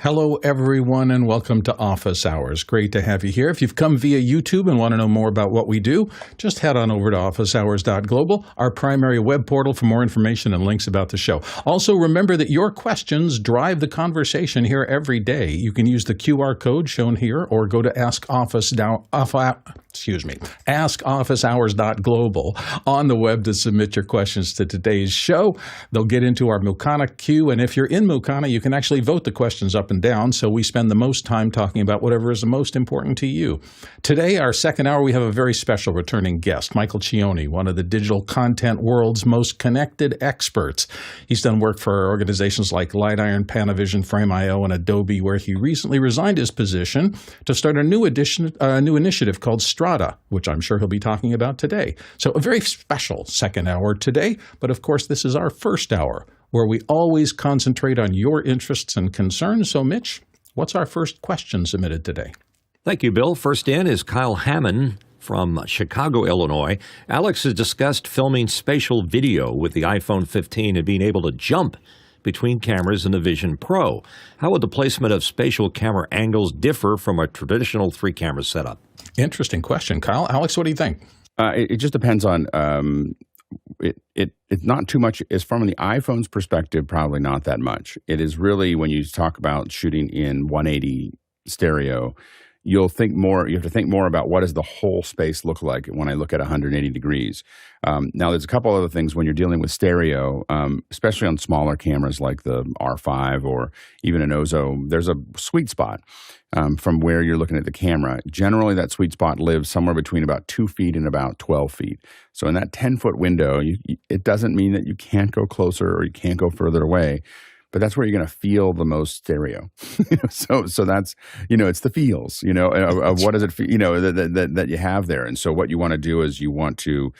Hello, everyone, and welcome to Office Hours. Great to have you here. If you've come via YouTube and want to know more about what we do, just head on over to officehours.global, our primary web portal for more information and links about the show. Also, remember that your questions drive the conversation here every day. You can use the QR code shown here or go to askofficehours.global on the web to submit your questions to today's show. They'll get into our Mukana queue, and if you're in Mukana, you can actually vote the questions up and down, so we spend the most time talking about whatever is the most important to you. Today, our second hour, we have a very special returning guest, Michael Cioni, one of the digital content world's most connected experts. He's done work for organizations like Lightiron, Panavision, Frame.io, and Adobe, where he recently resigned his position to start a new initiative called Strada, which I'm sure he'll be talking about today. So a very special second hour today, but of course this is our first hour, where we always concentrate on your interests and concerns. So, Mitch, what's our first question submitted today? Thank you, Bill. First in is Kyle Hammond from Chicago, Illinois. Alex has discussed filming spatial video with the iPhone 15 and being able to jump between cameras in the Vision Pro. How would the placement of spatial camera angles differ from a traditional three-camera setup? Interesting question, Kyle. Alex, what do you think? It just depends on it's not too much. As from the iPhone's perspective, probably not that much. It is really when you talk about shooting in 180 stereo, you have to think more about what does the whole space look like when I look at 180 degrees. Now, there's a couple other things when you're dealing with stereo, especially on smaller cameras like the R5 or even an Ozo. There's a sweet spot from where you're looking at the camera. Generally, that sweet spot lives somewhere between about 2 feet and about 12 feet. So in that 10-foot window, it doesn't mean that you can't go closer or you can't go further away. But that's where you're going to feel the most stereo. So that's, it's the feels, of what does it feel, that you have there. And so what you want to do is you want to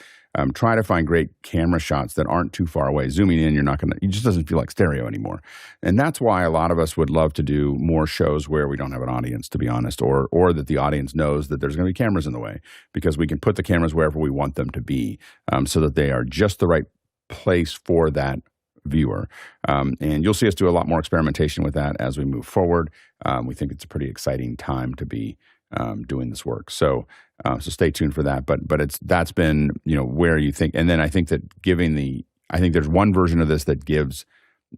try to find great camera shots that aren't too far away. Zooming in, it just doesn't feel like stereo anymore. And that's why a lot of us would love to do more shows where we don't have an audience, to be honest, or that the audience knows that there's going to be cameras in the way, because we can put the cameras wherever we want them to be, so that they are just the right place for that viewer. And you'll see us do a lot more experimentation with that as we move forward. We think it's a pretty exciting time to be doing this work. So stay tuned for that. But that's been, where you think, and then I think that I think there's one version of this that gives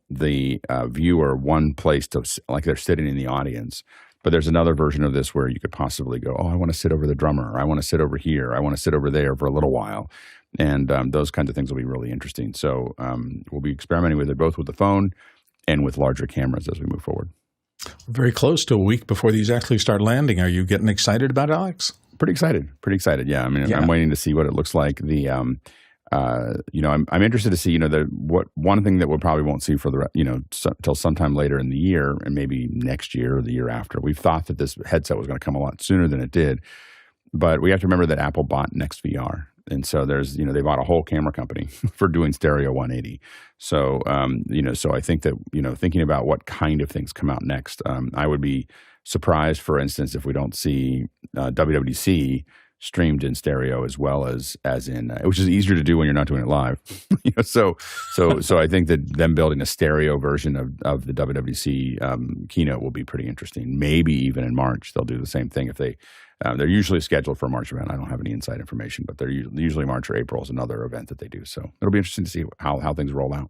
the viewer one place to, like they're sitting in the audience. But there's another version of this where you could possibly go, I want to sit over the drummer, or I want to sit over here, I want to sit over there for a little while. And those kinds of things will be really interesting. So we'll be experimenting with it both with the phone and with larger cameras as we move forward. Very close to a week before these actually start landing. Are you getting excited about it, Alex? Pretty excited. Yeah. I mean, I'm waiting to see what it looks like. I'm interested to see, one thing that we probably won't see for till sometime later in the year, and maybe next year or the year after. We've thought that this headset was going to come a lot sooner than it did, but we have to remember that Apple bought NextVR. And so they bought a whole camera company for doing stereo 180. So, so I think that, thinking about what kind of things come out next, I would be surprised, for instance, if we don't see WWDC streamed in stereo as well as in, which is easier to do when you're not doing it live. So I think that them building a stereo version of the WWDC keynote will be pretty interesting. Maybe even in March, they'll do the same thing if they're usually scheduled for a March event. I don't have any inside information, but they're usually March or April is another event that they do. So it'll be interesting to see how things roll out.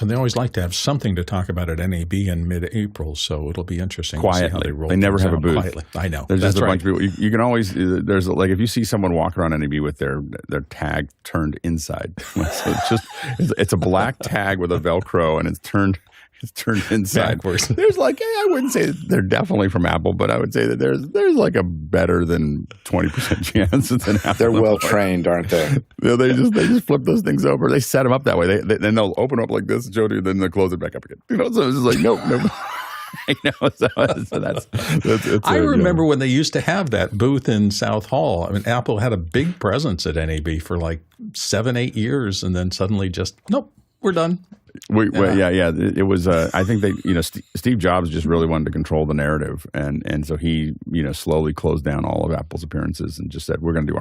And they always like to have something to talk about at NAB in mid-April, so it'll be interesting quietly. To see how they roll. They never have a booth. Quietly. I know. There's That's just a right. bunch of people. You can always, there's like, if you see someone walk around NAB with their tag turned inside, so it's a black tag with a Velcro and it's turned inside. Backwards. There's I wouldn't say that they're definitely from Apple, but I would say that there's like a better than 20% chance that Apple. They're well trained, aren't they? They just flip those things over. They set them up that way. Then they'll open up like this and show you, then they'll close it back up again. So it's just like nope. I know. So that's I remember when they used to have that booth in South Hall. I mean, Apple had a big presence at NAB for like 7-8 years, and then suddenly just nope, we're done. It was. I think Steve Jobs just really wanted to control the narrative, and so he slowly closed down all of Apple's appearances and just said we're going to do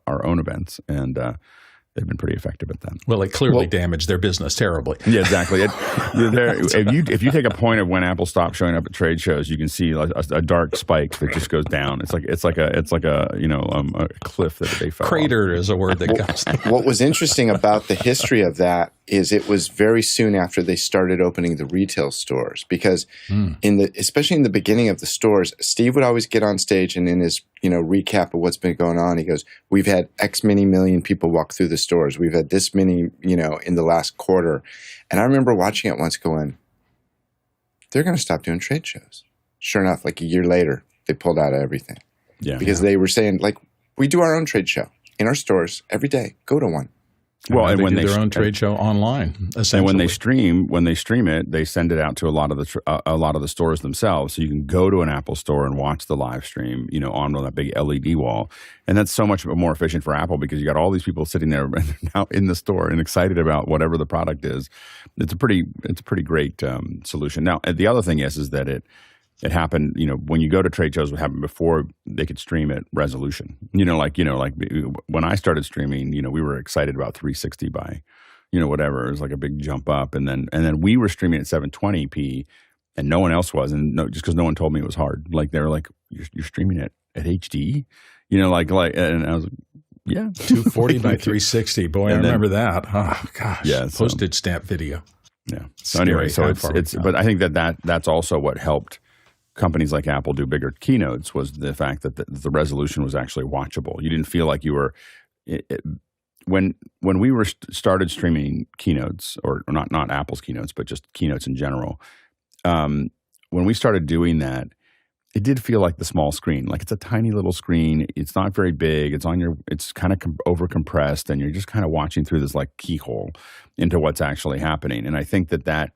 our own events, and they've been pretty effective at that. Well, it clearly damaged their business terribly. Yeah, exactly. If you take a point of when Apple stopped showing up at trade shows, you can see a dark spike that just goes down. It's like a cliff that they fell Crater off. is a word that comes. What was interesting about the history of that is it was very soon after they started opening the retail stores, because especially in the beginning of the stores, Steve would always get on stage and in his recap of what's been going on, he goes, "We've had X many million people walk through the stores. We've had this many, in the last quarter." And I remember watching it once going, they're going to stop doing trade shows. Sure enough, like a year later, they pulled out of everything. Yeah, because they were saying, like, we do our own trade show in our stores every day. Go to one. Well, and when they do their own trade show online, essentially. And when they stream it, they send it out to a lot of the stores themselves. So you can go to an Apple store and watch the live stream, on that big LED wall, and that's so much more efficient for Apple because you got all these people sitting there now in the store and excited about whatever the product is. It's a pretty great solution. Now, the other thing is that it happened, when you go to trade shows, what happened before they could stream at resolution. Like when I started streaming, we were excited about 360 by, whatever. It was like a big jump up. And then we were streaming at 720p and no one else was. And just because no one told me it was hard. Like they were like, you're streaming it at HD? And I was like, yeah. 240 by 360. Boy, I remember that. Oh, gosh. Yeah. Postage stamp video. Yeah. So anyway, but I think that's also what helped companies like Apple do bigger keynotes, was the fact that the resolution was actually watchable. You didn't feel like you were when we were started streaming keynotes, or not Apple's keynotes, but just keynotes in general. When we started doing that, it did feel like the small screen. Like it's a tiny little screen. It's not very big. It's kind of over compressed, and you're just kind of watching through this like keyhole into what's actually happening. And I think that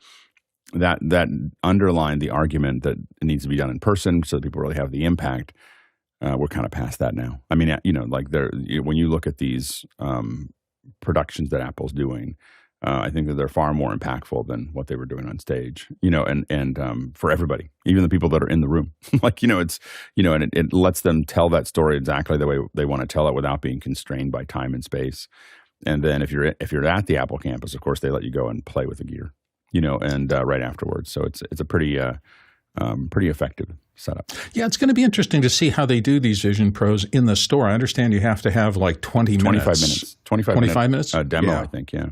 underlined the argument that it needs to be done in person so that people really have the impact. We're kind of past that now. I mean, when you look at these productions that Apple's doing, I think that they're far more impactful than what they were doing on stage. And for everybody, even the people that are in the room, and it lets them tell that story exactly the way they want to tell it without being constrained by time and space. And then if you're at the Apple campus, of course, they let you go and play with the gear. And right afterwards. So it's a pretty effective setup. Yeah, it's going to be interesting to see how they do these Vision Pros in the store. I understand you have to have like 25 minutes. 25 minutes? Demo, yeah. I think, yeah.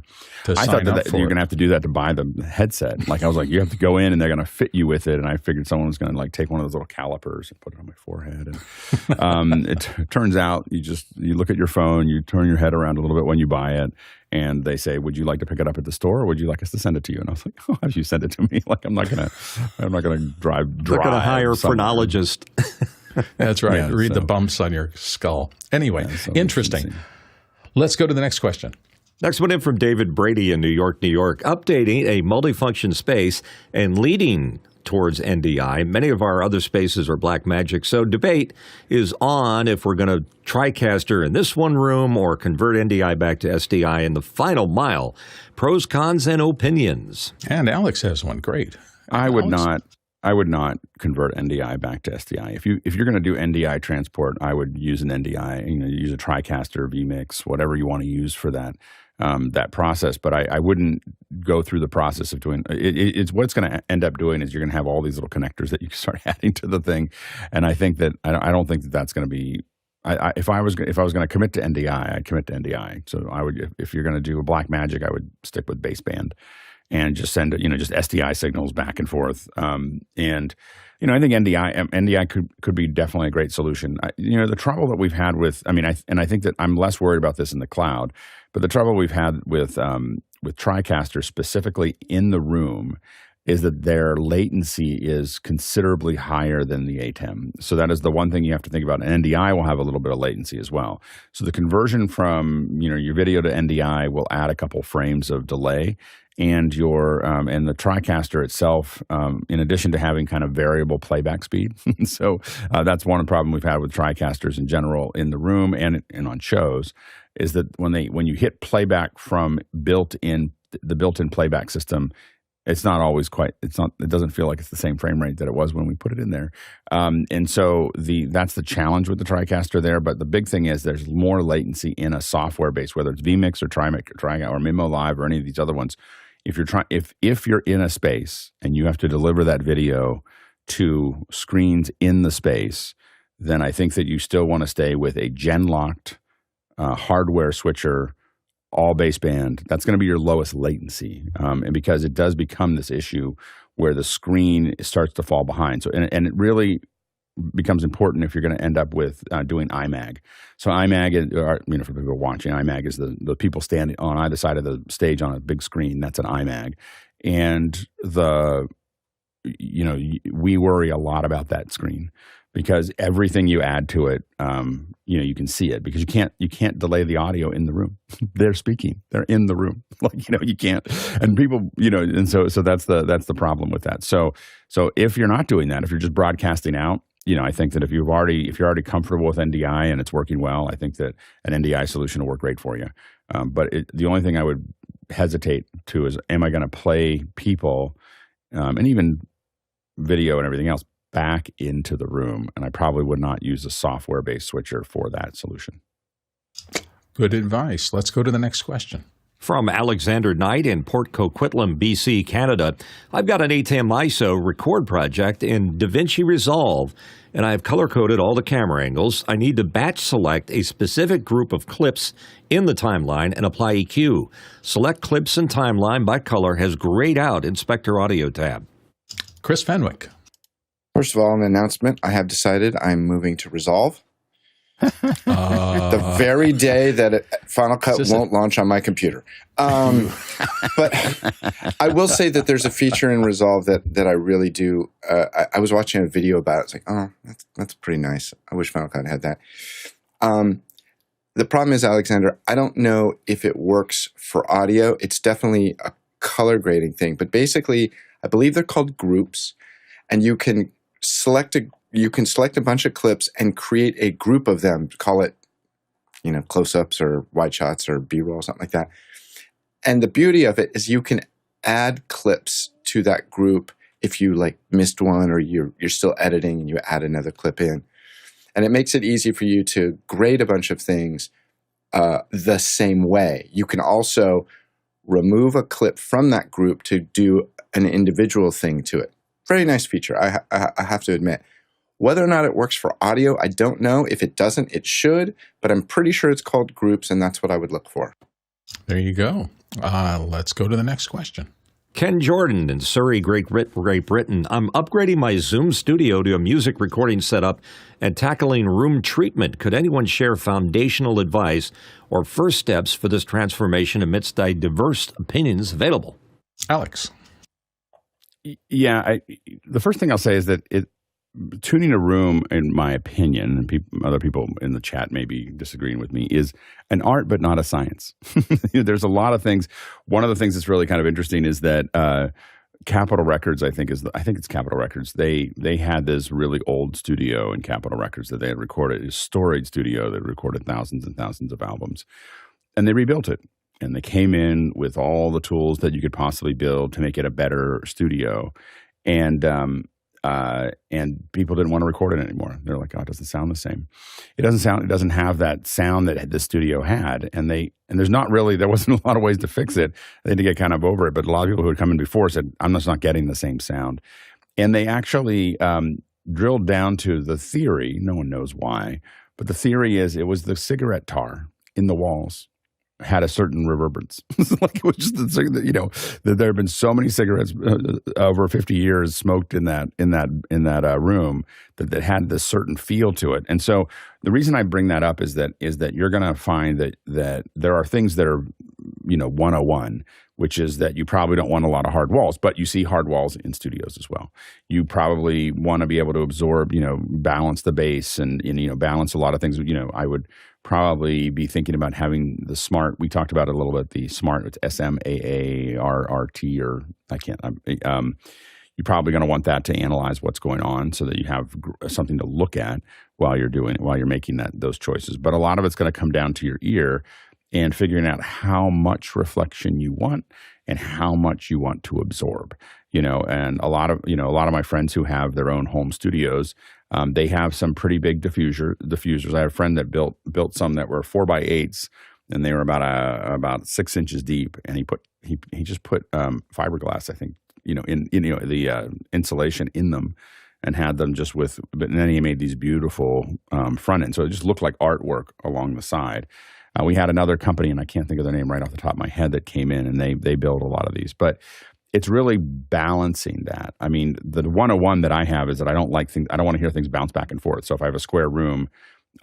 I thought that you're going to have to do that to buy the headset. Like I was like, you have to go in and they're going to fit you with it. And I figured someone was going to like take one of those little calipers and put it on my forehead. And it turns out you look at your phone, you turn your head around a little bit when you buy it. And they say, "Would you like to pick it up at the store, or would you like us to send it to you?" And I was like, "Oh, have you send it to me? Like I'm not gonna drive. They're gonna hire a phrenologist." That's right. Yeah, Read the bumps on your skull. Anyway, interesting. Let's go to the next question. Next one in from David Brady in New York, New York. Updating a multifunction space and leading towards NDI. Many of our other spaces are Blackmagic, so debate is on if we're going to TriCaster in this one room or convert NDI back to SDI in the final mile. Pros, cons, and opinions. And Alex has one. Great. I would not convert NDI back to SDI. If you're going to do NDI transport, I would use an NDI. Use a TriCaster, vMix, whatever you want to use for that process. But I wouldn't go through the process of doing it's what it's going to end up doing is you're going to have all these little connectors that you can start adding to the thing. And I think that I don't think that that's going to be. If I was going to commit to NDI, I'd commit to NDI. So I would, if you're going to do a Blackmagic, I would stick with baseband and just send just SDI signals back and forth. And I think NDI could be definitely a great solution. The trouble that we've had with, I think that I'm less worried about this in the cloud, but the trouble we've had with TriCaster specifically in the room is that their latency is considerably higher than the ATEM. So that is the one thing you have to think about. And NDI will have a little bit of latency as well. So the conversion from your video to NDI will add a couple frames of delay. And and the TriCaster itself, in addition to having kind of variable playback speed. So that's one problem we've had with TriCasters in general in the room and on shows, is that when you hit playback from the built-in playback system, It's not always quite. It doesn't feel like it's the same frame rate that it was when we put it in there. And so that's the challenge with the TriCaster there. But the big thing is there's more latency in a software base, whether it's vMix or TriMix or Mimo Live or any of these other ones. If you're in a space and you have to deliver that video to screens in the space, then I think that you still want to stay with a gen-locked hardware switcher, all baseband. That's going to be your lowest latency, and because it does become this issue where the screen starts to fall behind. So, and it really becomes important if you're going to end up with doing IMAG. So IMAG, for people watching, IMAG is the people standing on either side of the stage on a big screen. That's an IMAG, and we worry a lot about that screen because everything you add to it, you can see it because you can't delay the audio in the room. They're speaking. They're in the room. You can't. And people, and so that's the problem with that. So if you're not doing that, if you're just broadcasting out, I think that if you're already comfortable with NDI and it's working well, I think that an NDI solution will work great for you. But the only thing I would hesitate to is, am I going to play people and even video and everything else back into the room? And I probably would not use a software-based switcher for that solution. Good advice. Let's go to the next question. From Alexander Knight in Port Coquitlam, BC, Canada. I've got an ATEM ISO record project in DaVinci Resolve, and I've color-coded all the camera angles. I need to batch select a specific group of clips in the timeline and apply EQ. Select clips and timeline by color has grayed out Inspector Audio tab. Chris Fenwick. First of all, an announcement. I have decided I'm moving to Resolve. The very day that Final Cut won't launch on my computer. But I will say that there's a feature in Resolve that I really do. I was watching a video about it. It's like, oh, that's pretty nice. I wish Final Cut had that. The problem is, Alexander, I don't know if it works for audio. It's definitely a color grading thing. But basically, I believe they're called groups, and you can select a bunch of clips and create a group of them, call it, close-ups or wide shots or B-roll, something like that. And the beauty of it is you can add clips to that group if you missed one or you're still editing and you add another clip in. And it makes it easy for you to grade a bunch of things the same way. You can also remove a clip from that group to do an individual thing to it. Very nice feature, I have to admit. Whether or not it works for audio, I don't know. If it doesn't, it should, but I'm pretty sure it's called groups, and that's what I would look for. There you go. Let's go to the next question. Ken Jordan in Surrey, Great Britain. I'm upgrading my Zoom studio to a music recording setup and tackling room treatment. Could anyone share foundational advice or first steps for this transformation amidst the diverse opinions available? Alex. Yeah, the first thing I'll say is that tuning a room, in my opinion, and other people in the chat may be disagreeing with me, is an art but not a science. There's a lot of things. One of the things that's really kind of interesting is that Capitol Records, I think it's Capitol Records. They had this really old studio in Capitol Records that they had recorded, a storage studio that recorded thousands and thousands of albums, and they rebuilt it. And they came in with all the tools that you could possibly build to make it a better studio, and people didn't want to record it anymore. They're like, oh, it doesn't sound the same. It doesn't have that sound that the studio had. And there wasn't a lot of ways to fix it. They had to get kind of over it. But a lot of people who had come in before said, I'm just not getting the same sound. And they actually drilled down to the theory. No one knows why. But the theory is it was the cigarette tar in the walls had a certain reverberance. It was just that there have been so many cigarettes over 50 years smoked in that room that had this certain feel to it. And so the reason I bring that up is that you're going to find that there are things that are 101, which is that you probably don't want a lot of hard walls, but you see hard walls in studios as well. You probably want to be able to absorb, balance the bass and balance a lot of things. I would probably be thinking about having the smart. We talked about it a little bit. The smart, it's SMAART, or I can't. You're probably going to want that to analyze what's going on, so that you have something to look at while you're making those choices. But a lot of it's going to come down to your ear and figuring out how much reflection you want and how much you want to absorb. And a lot of my friends who have their own home studios, they have some pretty big diffusers. I have a friend that built some that were 4x8s, and they were about 6 inches deep, and he just put fiberglass, I think, in the insulation in them, and had them but then he made these beautiful front ends, so it just looked like artwork along the side. We had another company, and I can't think of their name right off the top of my head, that came in, and they build a lot of these, but it's really balancing that. I mean, the 101 that I have is that I don't want to hear things bounce back and forth. So if I have a square room,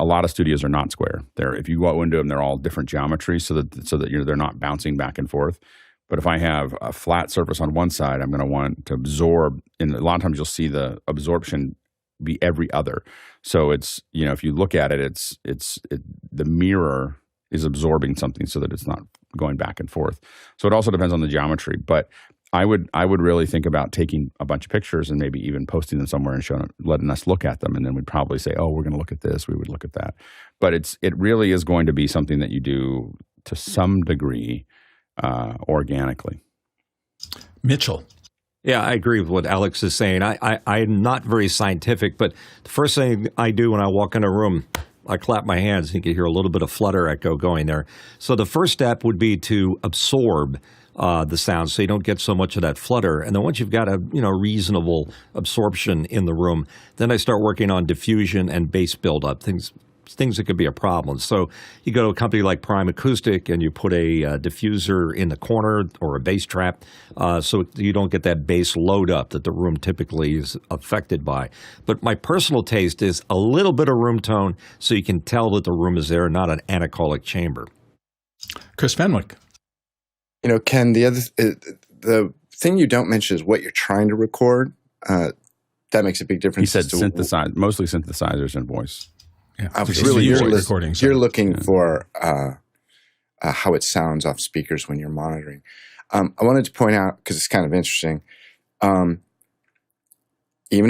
a lot of studios are not square. If you go into them, they're all different geometries, so that they're not bouncing back and forth. But if I have a flat surface on one side, I'm going to want to absorb. And a lot of times you'll see the absorption be every other. So it's, if you look at it, the mirror is absorbing something so that it's not going back and forth. So it also depends on the geometry. But I would really think about taking a bunch of pictures and maybe even posting them somewhere and letting us look at them, and then we'd probably say, oh, we're going to look at this, we would look at that. But it really is going to be something that you do to some degree organically. Mitchell. Yeah, I agree with what Alex is saying. I'm not very scientific, but the first thing I do when I walk in a room, I clap my hands. You can hear a little bit of flutter echo going there. So the first step would be to absorb the sound, so you don't get so much of that flutter. And then once you've got a reasonable absorption in the room, then I start working on diffusion and bass buildup, things that could be a problem. So you go to a company like Prime Acoustic and you put a diffuser in the corner or a bass trap, so you don't get that bass load up that the room typically is affected by. But my personal taste is a little bit of room tone, so you can tell that the room is there, not an anechoic chamber. Chris Fenwick. Ken, the thing you don't mention is what you're trying to record. That makes a big difference. He said mostly synthesizers and voice. Yeah, really, recordings. You're looking for how it sounds off speakers when you're monitoring. I wanted to point out, because it's kind of interesting, even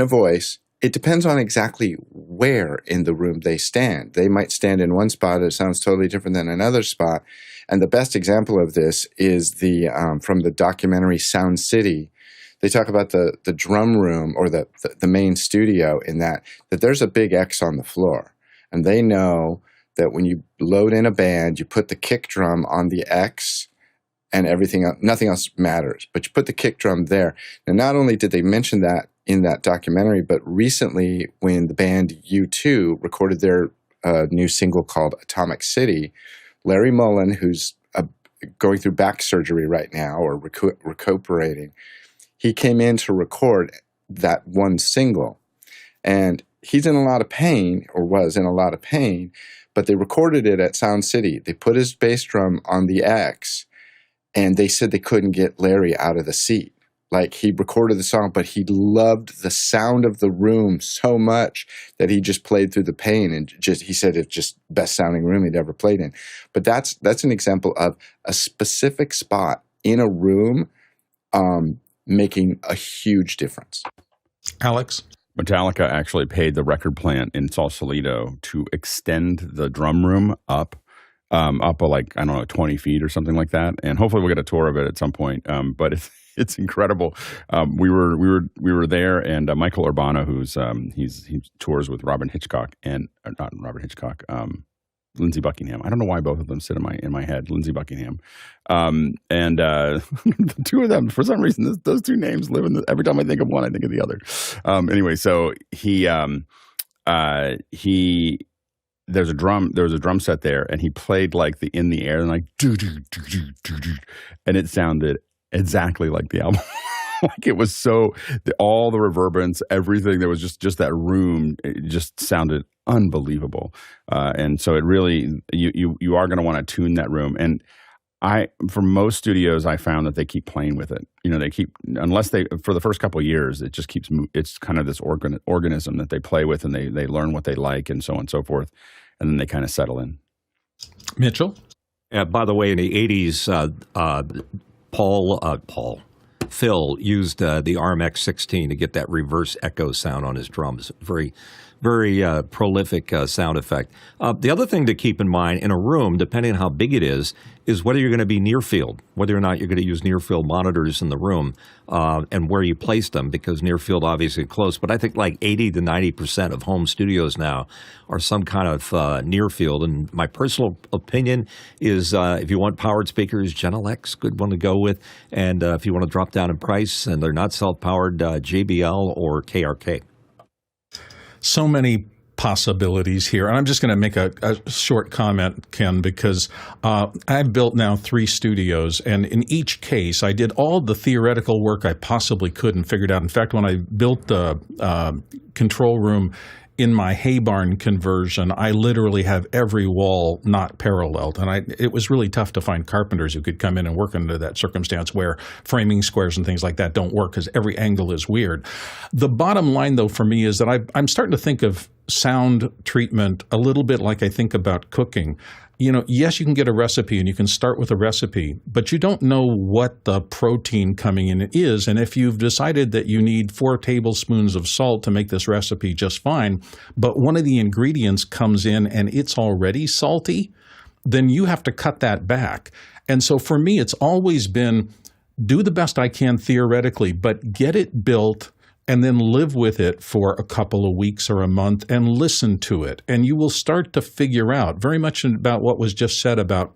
a voice, it depends on exactly where in the room they stand. They might stand in one spot that sounds totally different than another spot. And the best example of this is from the documentary Sound City. They talk about the drum room, or the main studio, in that there's a big X on the floor. And they know that when you load in a band, you put the kick drum on the X, and nothing else matters. But you put the kick drum there. And not only did they mention that in that documentary, but recently when the band U2 recorded their new single called Atomic City, Larry Mullen, who's going through back surgery right now, or recuperating, he came in to record that one single. And he's in a lot of pain, or was in a lot of pain, but they recorded it at Sound City. They put his bass drum on the X, and they said they couldn't get Larry out of the seat. Like, he recorded the song, but he loved the sound of the room so much that he just played through the pain, and he said it's just best sounding room he'd ever played in. But that's an example of a specific spot in a room making a huge difference. Alex? Metallica actually paid the record plant in Sausalito to extend the drum room up 20 feet or something like that. And hopefully we'll get a tour of it at some point. But it's incredible. We were there, and Michael Urbano, he tours with Robin Hitchcock and not Robert Hitchcock, Lindsey Buckingham. I don't know why both of them sit in my head. Lindsey Buckingham, and the two of them, for some reason, those two names live in every time I think of one, I think of the other. Anyway, so there was a drum set there, and he played like in the air, and like do do do do do do, and it sounded exactly like the album. Like, it was all the reverberance, everything. There was just that room. It just sounded unbelievable. And so it really, you are going to want to tune that room. And for most studios, I found that they keep playing with it. For the first couple of years, it just keeps, it's kind of this organism that they play with, and they learn what they like, and so on and so forth. And then they kind of settle in. Mitchell? By the way, in the 80s, Phil used the RMX-16 to get that reverse echo sound on his drums. Very, very prolific sound effect. The other thing to keep in mind in a room, depending on how big it is whether you're going to be near field, whether or not you're going to use near field monitors in the room, and where you place them, because near field obviously close. But I think like 80 to 90% of home studios now are some kind of near field. And my personal opinion is if you want powered speakers, Genelex, good one to go with. And if you want to drop down in price and they're not self-powered, JBL or KRK. So many possibilities here. And I'm just going to make a short comment, Ken, because I've built now 3 studios, and in each case, I did all the theoretical work I possibly could and figured out. In fact, when I built the control room in my hay barn conversion, I literally have every wall not paralleled. And it was really tough to find carpenters who could come in and work under that circumstance where framing squares and things like that don't work because every angle is weird. The bottom line, though, for me is that I'm starting to think of sound treatment a little bit like I think about cooking. You know, yes, you can get a recipe and you can start with a recipe, but you don't know what the protein coming in is. And if you've decided that you need 4 tablespoons of salt to make this recipe just fine, but one of the ingredients comes in and it's already salty, then you have to cut that back. And so for me, it's always been do the best I can theoretically, but get it built and then live with it for a couple of weeks or a month and listen to it. And you will start to figure out very much about what was just said about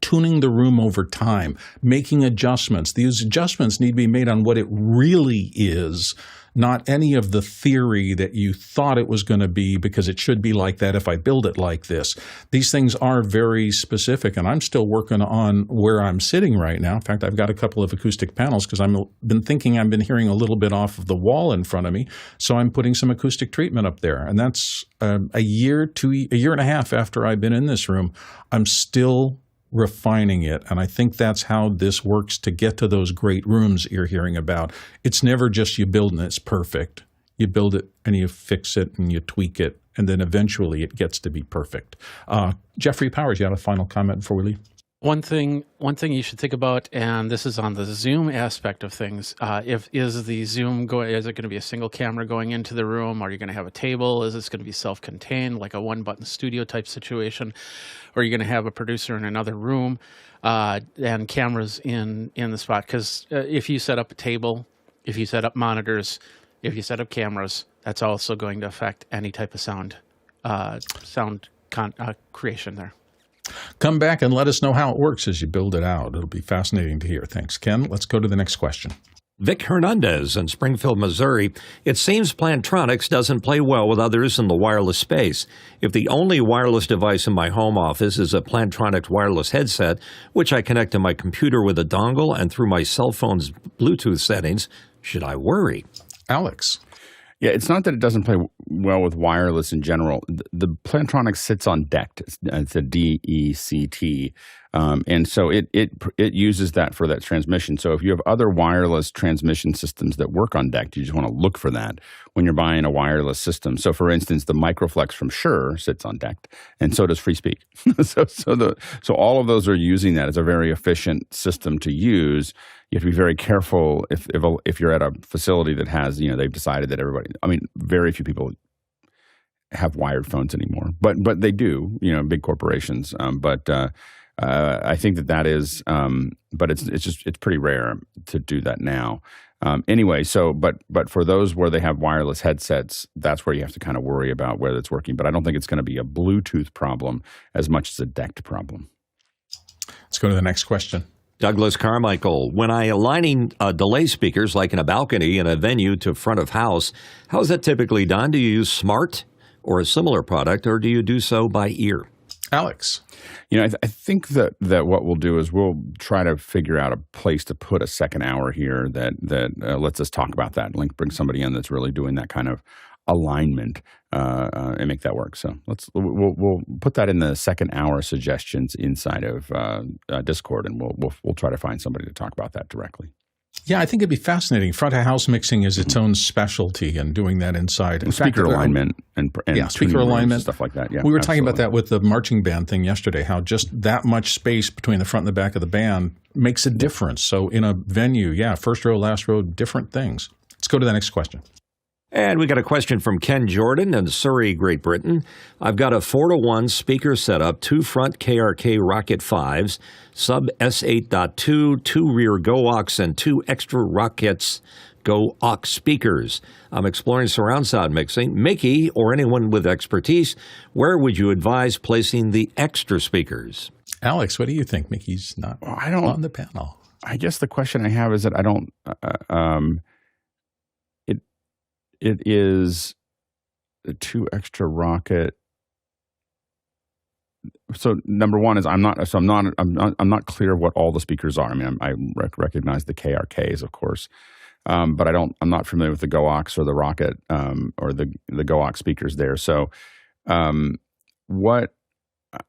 tuning the room over time, making adjustments. These adjustments need to be made on what it really is, not any of the theory that you thought it was going to be because it should be like that if I build it like this. These things are very specific, and I'm still working on where I'm sitting right now. In fact, I've got a couple of acoustic panels because I've been hearing a little bit off of the wall in front of me, so I'm putting some acoustic treatment up there. And that's a year and a half after I've been in this room. I'm still refining it, and I think that's how this works to get to those great rooms you're hearing about. It's never just you build and it's perfect. You build it and you fix it and you tweak it, and then eventually it gets to be perfect. Jeffrey Powers, you have a final comment before we leave? One thing you should think about, and this is on the Zoom aspect of things, is the Zoom is it going to be a single camera going into the room? Are you going to have a table? Is this going to be self-contained, like a one-button studio type situation? Or are you going to have a producer in another room and cameras in the spot? Because if you set up a table, if you set up monitors, if you set up cameras, that's also going to affect any type of sound creation there. Come back and let us know how it works as you build it out. It'll be fascinating to hear. Thanks, Ken. Let's go to the next question. Vic Hernandez in Springfield, Missouri. It seems Plantronics doesn't play well with others in the wireless space. If the only wireless device in my home office is a Plantronics wireless headset, which I connect to my computer with a dongle and through my cell phone's Bluetooth settings, should I worry? Alex. Yeah, it's not that it doesn't play well with wireless in general. The Plantronics sits on DECT. It's a DECT. And so it uses that for that transmission. So if you have other wireless transmission systems that work on DECT, you just want to look for that when you're buying a wireless system. So for instance, the Microflex from Shure sits on DECT, and so does FreeSpeak. so all of those are using that. It's a very efficient system to use. You have to be very careful if you're at a facility that has, they've decided that very few people have wired phones anymore, but they do, big corporations. I think that is, but it's pretty rare to do that now. Anyway, but for those where they have wireless headsets, that's where you have to kind of worry about whether it's working. But I don't think it's going to be a Bluetooth problem as much as a DECT problem. Let's go to the next question. Douglas Carmichael, when I aligning delay speakers like in a balcony in a venue to front of house, how is that typically done? Do you use Smart or a similar product, or do you do so by ear? Alex. I think that what we'll do is we'll try to figure out a place to put a second hour here that lets us talk about that. Bring somebody in that's really doing that kind of alignment and make that work. So we'll put that in the second hour suggestions inside of Discord, and we'll try to find somebody to talk about that directly. Yeah, I think it'd be fascinating. Front of house mixing is its own specialty, and doing that inside. In speaker fact, alignment and speaker alignment, stuff like that. Yeah, we were talking about that with the marching band thing yesterday. How just that much space between the front and the back of the band makes a difference. So in a venue, first row, last row, different things. Let's go to the next question. And we got a question from Ken Jordan in Surrey, Great Britain. I've got a 4-to-1 speaker setup, 2 front KRK Rocket 5s, sub S8.2, 2 rear Go-Aux, and 2 extra Rockets Go-Aux speakers. I'm exploring surround sound mixing. Mickey, or anyone with expertise, where would you advise placing the extra speakers? Alex, what do you think? Mickey's not on the panel. I guess the question I have is that I don't it is the 2 extra Rocket. So number one is I'm not clear what all the speakers are. I mean, I recognize the KRKs, of course, but I'm not familiar with the Go-Aux or the Rocket or the Go-Aux speakers there. So what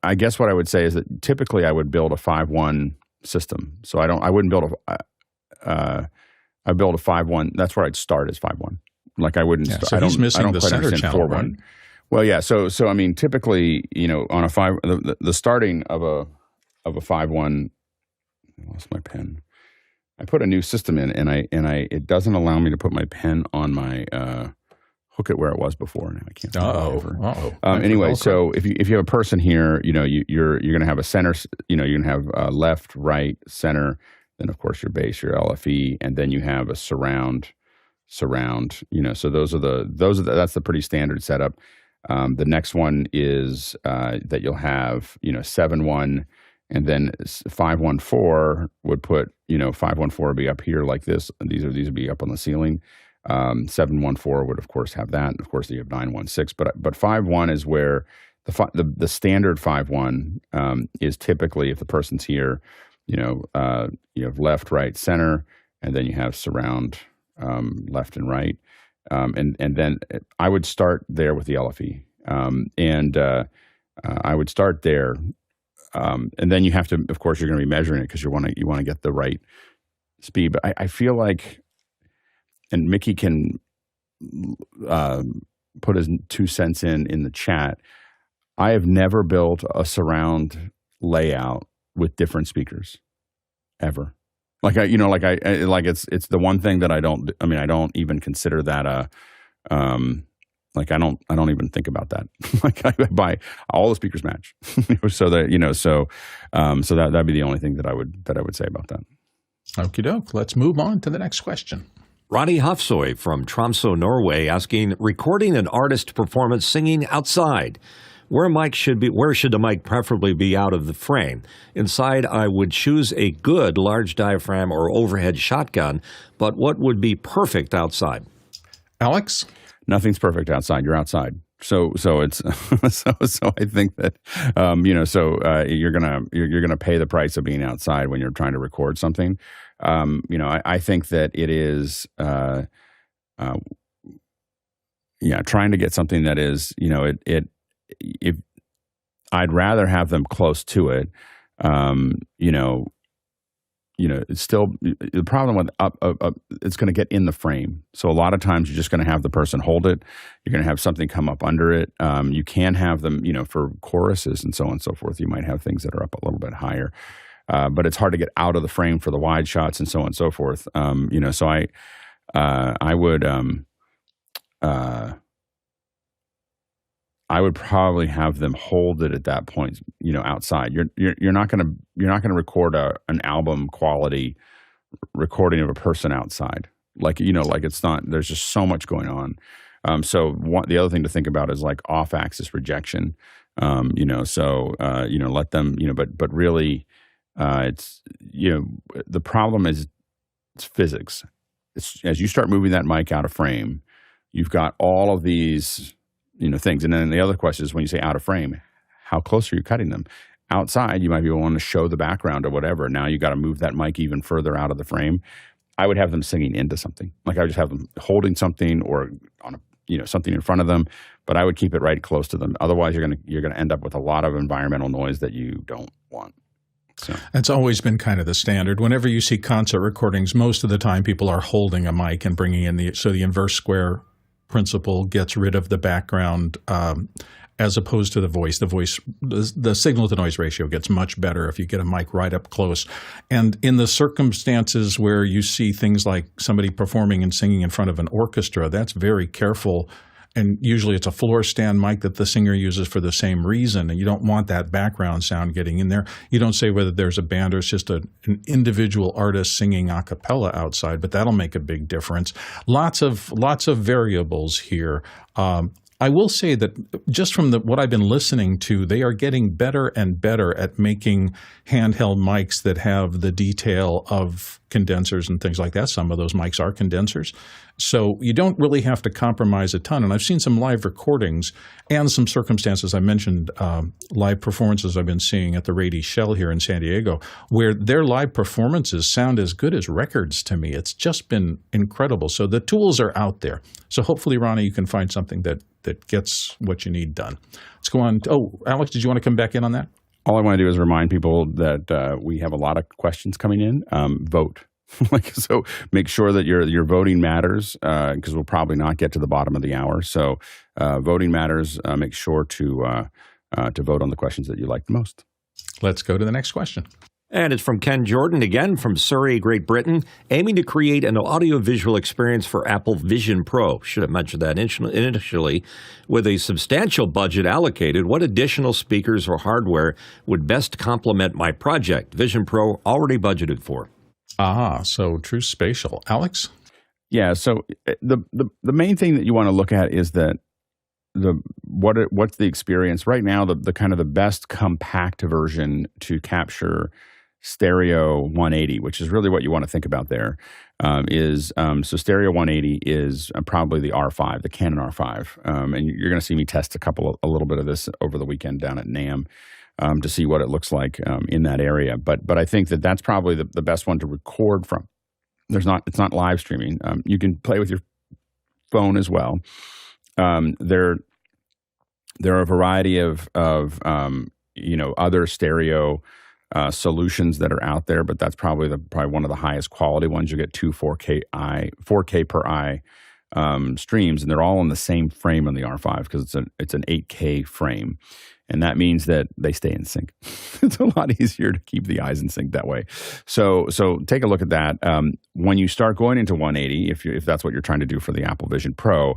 I would say is that typically I would build a 5.1 system. So I wouldn't build I build a 5.1. That's where I'd start is 5.1. Like I wouldn't. Yeah, so he's missing the center channel, right? Well, yeah. So I mean, typically, on a 5, the starting of a 5.1. I lost my pen. I put a new system in, and it doesn't allow me to put my pen on my hook it where it was before. Now I can't. Anyway, so if you have a person here, you're going to have a center. You're going to have left, right, center. Then of course your bass, your LFE, and then you have a surround. So that's the pretty standard setup. The next one is that you'll have 7.1, and then 5.1.4 would put 5.1.4 would be up here like this. These would be up on the ceiling. 7.1.4 would of course have that. And of course you have 9.1.6, but 5.1 is where the standard 5.1 is typically, if the person's here, you have left, right, center, and then you have surround. Left and right, and then I would start there with the LFE, and I would start there, and then you have to, of course, you're going to be measuring it because you want to get the right speed. But I feel like, and Mickey can put his 2 cents in the chat. I have never built a layout with different speakers, ever. It's the one thing that I don't even consider that I don't even think about that. Like I buy all the speakers match. So that'd be the only thing that I would say about that. Okie doke. Let's move on to the next question. Ronnie Hafsoy from Tromsø, Norway, asking, recording an artist performance singing outside. Where should the mic preferably be out of the frame? Inside, I would choose a good large diaphragm or overhead shotgun, but what would be perfect outside? Alex? Nothing's perfect outside. You're outside. So it's so I think that you're gonna pay the price of being outside when you're trying to record something. I think that it is trying to get something that is if I'd rather have them close to it, it's still the problem with it's going to get in the frame. So a lot of times you're just going to have the person hold it. You're going to have something come up under it. You can have them, for choruses and so on and so forth. You might have things that are up a little bit higher, but it's hard to get out of the frame for the wide shots and so on and so forth. So I would probably have them hold it at that point, outside. You're not going to record an album quality recording of a person outside. It's not. There's just so much going on. The other thing to think about is like off-axis rejection. Let them. But really, it's the problem is it's physics. As you start moving that mic out of frame, you've got all of these. Things. And then the other question is when you say out of frame, how close are you cutting them? Outside, you might be wanting to show the background or whatever. Now you got to move that mic even further out of the frame. I would have them singing into something. Like I would just have them holding something or on something in front of them, but I would keep it right close to them. Otherwise, you're going to end up with a lot of environmental noise that you don't want. So. That's always been kind of the standard. Whenever you see concert recordings, most of the time people are holding a mic and bringing in the inverse square principle gets rid of the background as opposed to the voice. The signal-to-noise ratio gets much better if you get a mic right up close. And in the circumstances where you see things like somebody performing and singing in front of an orchestra, that's very careful. And usually it's a floor stand mic that the singer uses for the same reason, and you don't want that background sound getting in there. You don't say whether there's a band or it's just an individual artist singing a cappella outside, but that'll make a big difference. Lots of variables here. I will say that just from what I've been listening to, they are getting better and better at making handheld mics that have the detail of condensers and things like that. Some of those mics are condensers. So you don't really have to compromise a ton. And I've seen some live recordings and some circumstances. I mentioned live performances I've been seeing at the Rady Shell here in San Diego, where their live performances sound as good as records to me. It's just been incredible. So the tools are out there. So hopefully, Ronnie, you can find something that gets what you need done. Let's go on. Oh, Alex, did you want to come back in on that? All I want to do is remind people that we have a lot of questions coming in. Vote. So make sure that your voting matters, because we'll probably not get to the bottom of the hour. So voting matters. Make sure to vote on the questions that you like the most. Let's go to the next question. And it's from Ken Jordan, again from Surrey, Great Britain, aiming to create an audiovisual experience for Apple Vision Pro. Should have mentioned that initially. With a substantial budget allocated, what additional speakers or hardware would best complement my project? Vision Pro already budgeted for. So true spatial. Alex? Yeah, so the main thing that you want to look at is that what's the experience right now. The kind of the best compact version to capture stereo 180, which is really what you want to think about there, is so stereo 180 is probably the R5, the Canon R5, and you're going to see me test a little bit of this over the weekend down at NAMM to see what it looks like in that area. But I think that's probably the best one to record from. It's not live streaming. You can play with your phone as well. There are a variety of other stereo solutions that are out there, but that's probably one of the highest quality ones. You get two 4K per eye streams, and they're all in the same frame on the R5 because it's an 8K frame, and that means that they stay in sync. It's a lot easier to keep the eyes in sync that way. So take a look at that. When you start going into 180, if that's what you're trying to do for the Apple Vision Pro,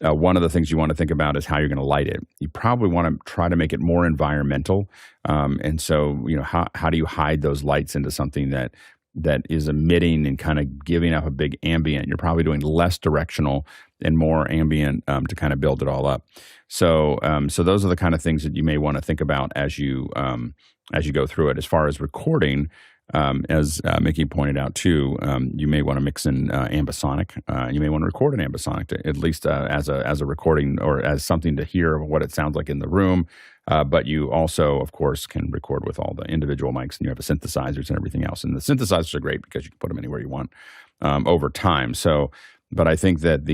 one of the things you want to think about is how you're going to light it. You probably want to try to make it more environmental. And so, how do you hide those lights into something that is emitting and kind of giving up a big ambient? You're probably doing less directional and more ambient to kind of build it all up. So those are the kind of things that you may want to think about as you go through it. As far as recording, as Mickey pointed out too, you may want to mix in ambisonic. You may want to record an ambisonic, at least as a recording or as something to hear what it sounds like in the room. But you also, of course, can record with all the individual mics, and you have the synthesizers and everything else. And the synthesizers are great because you can put them anywhere you want over time. So, but I think that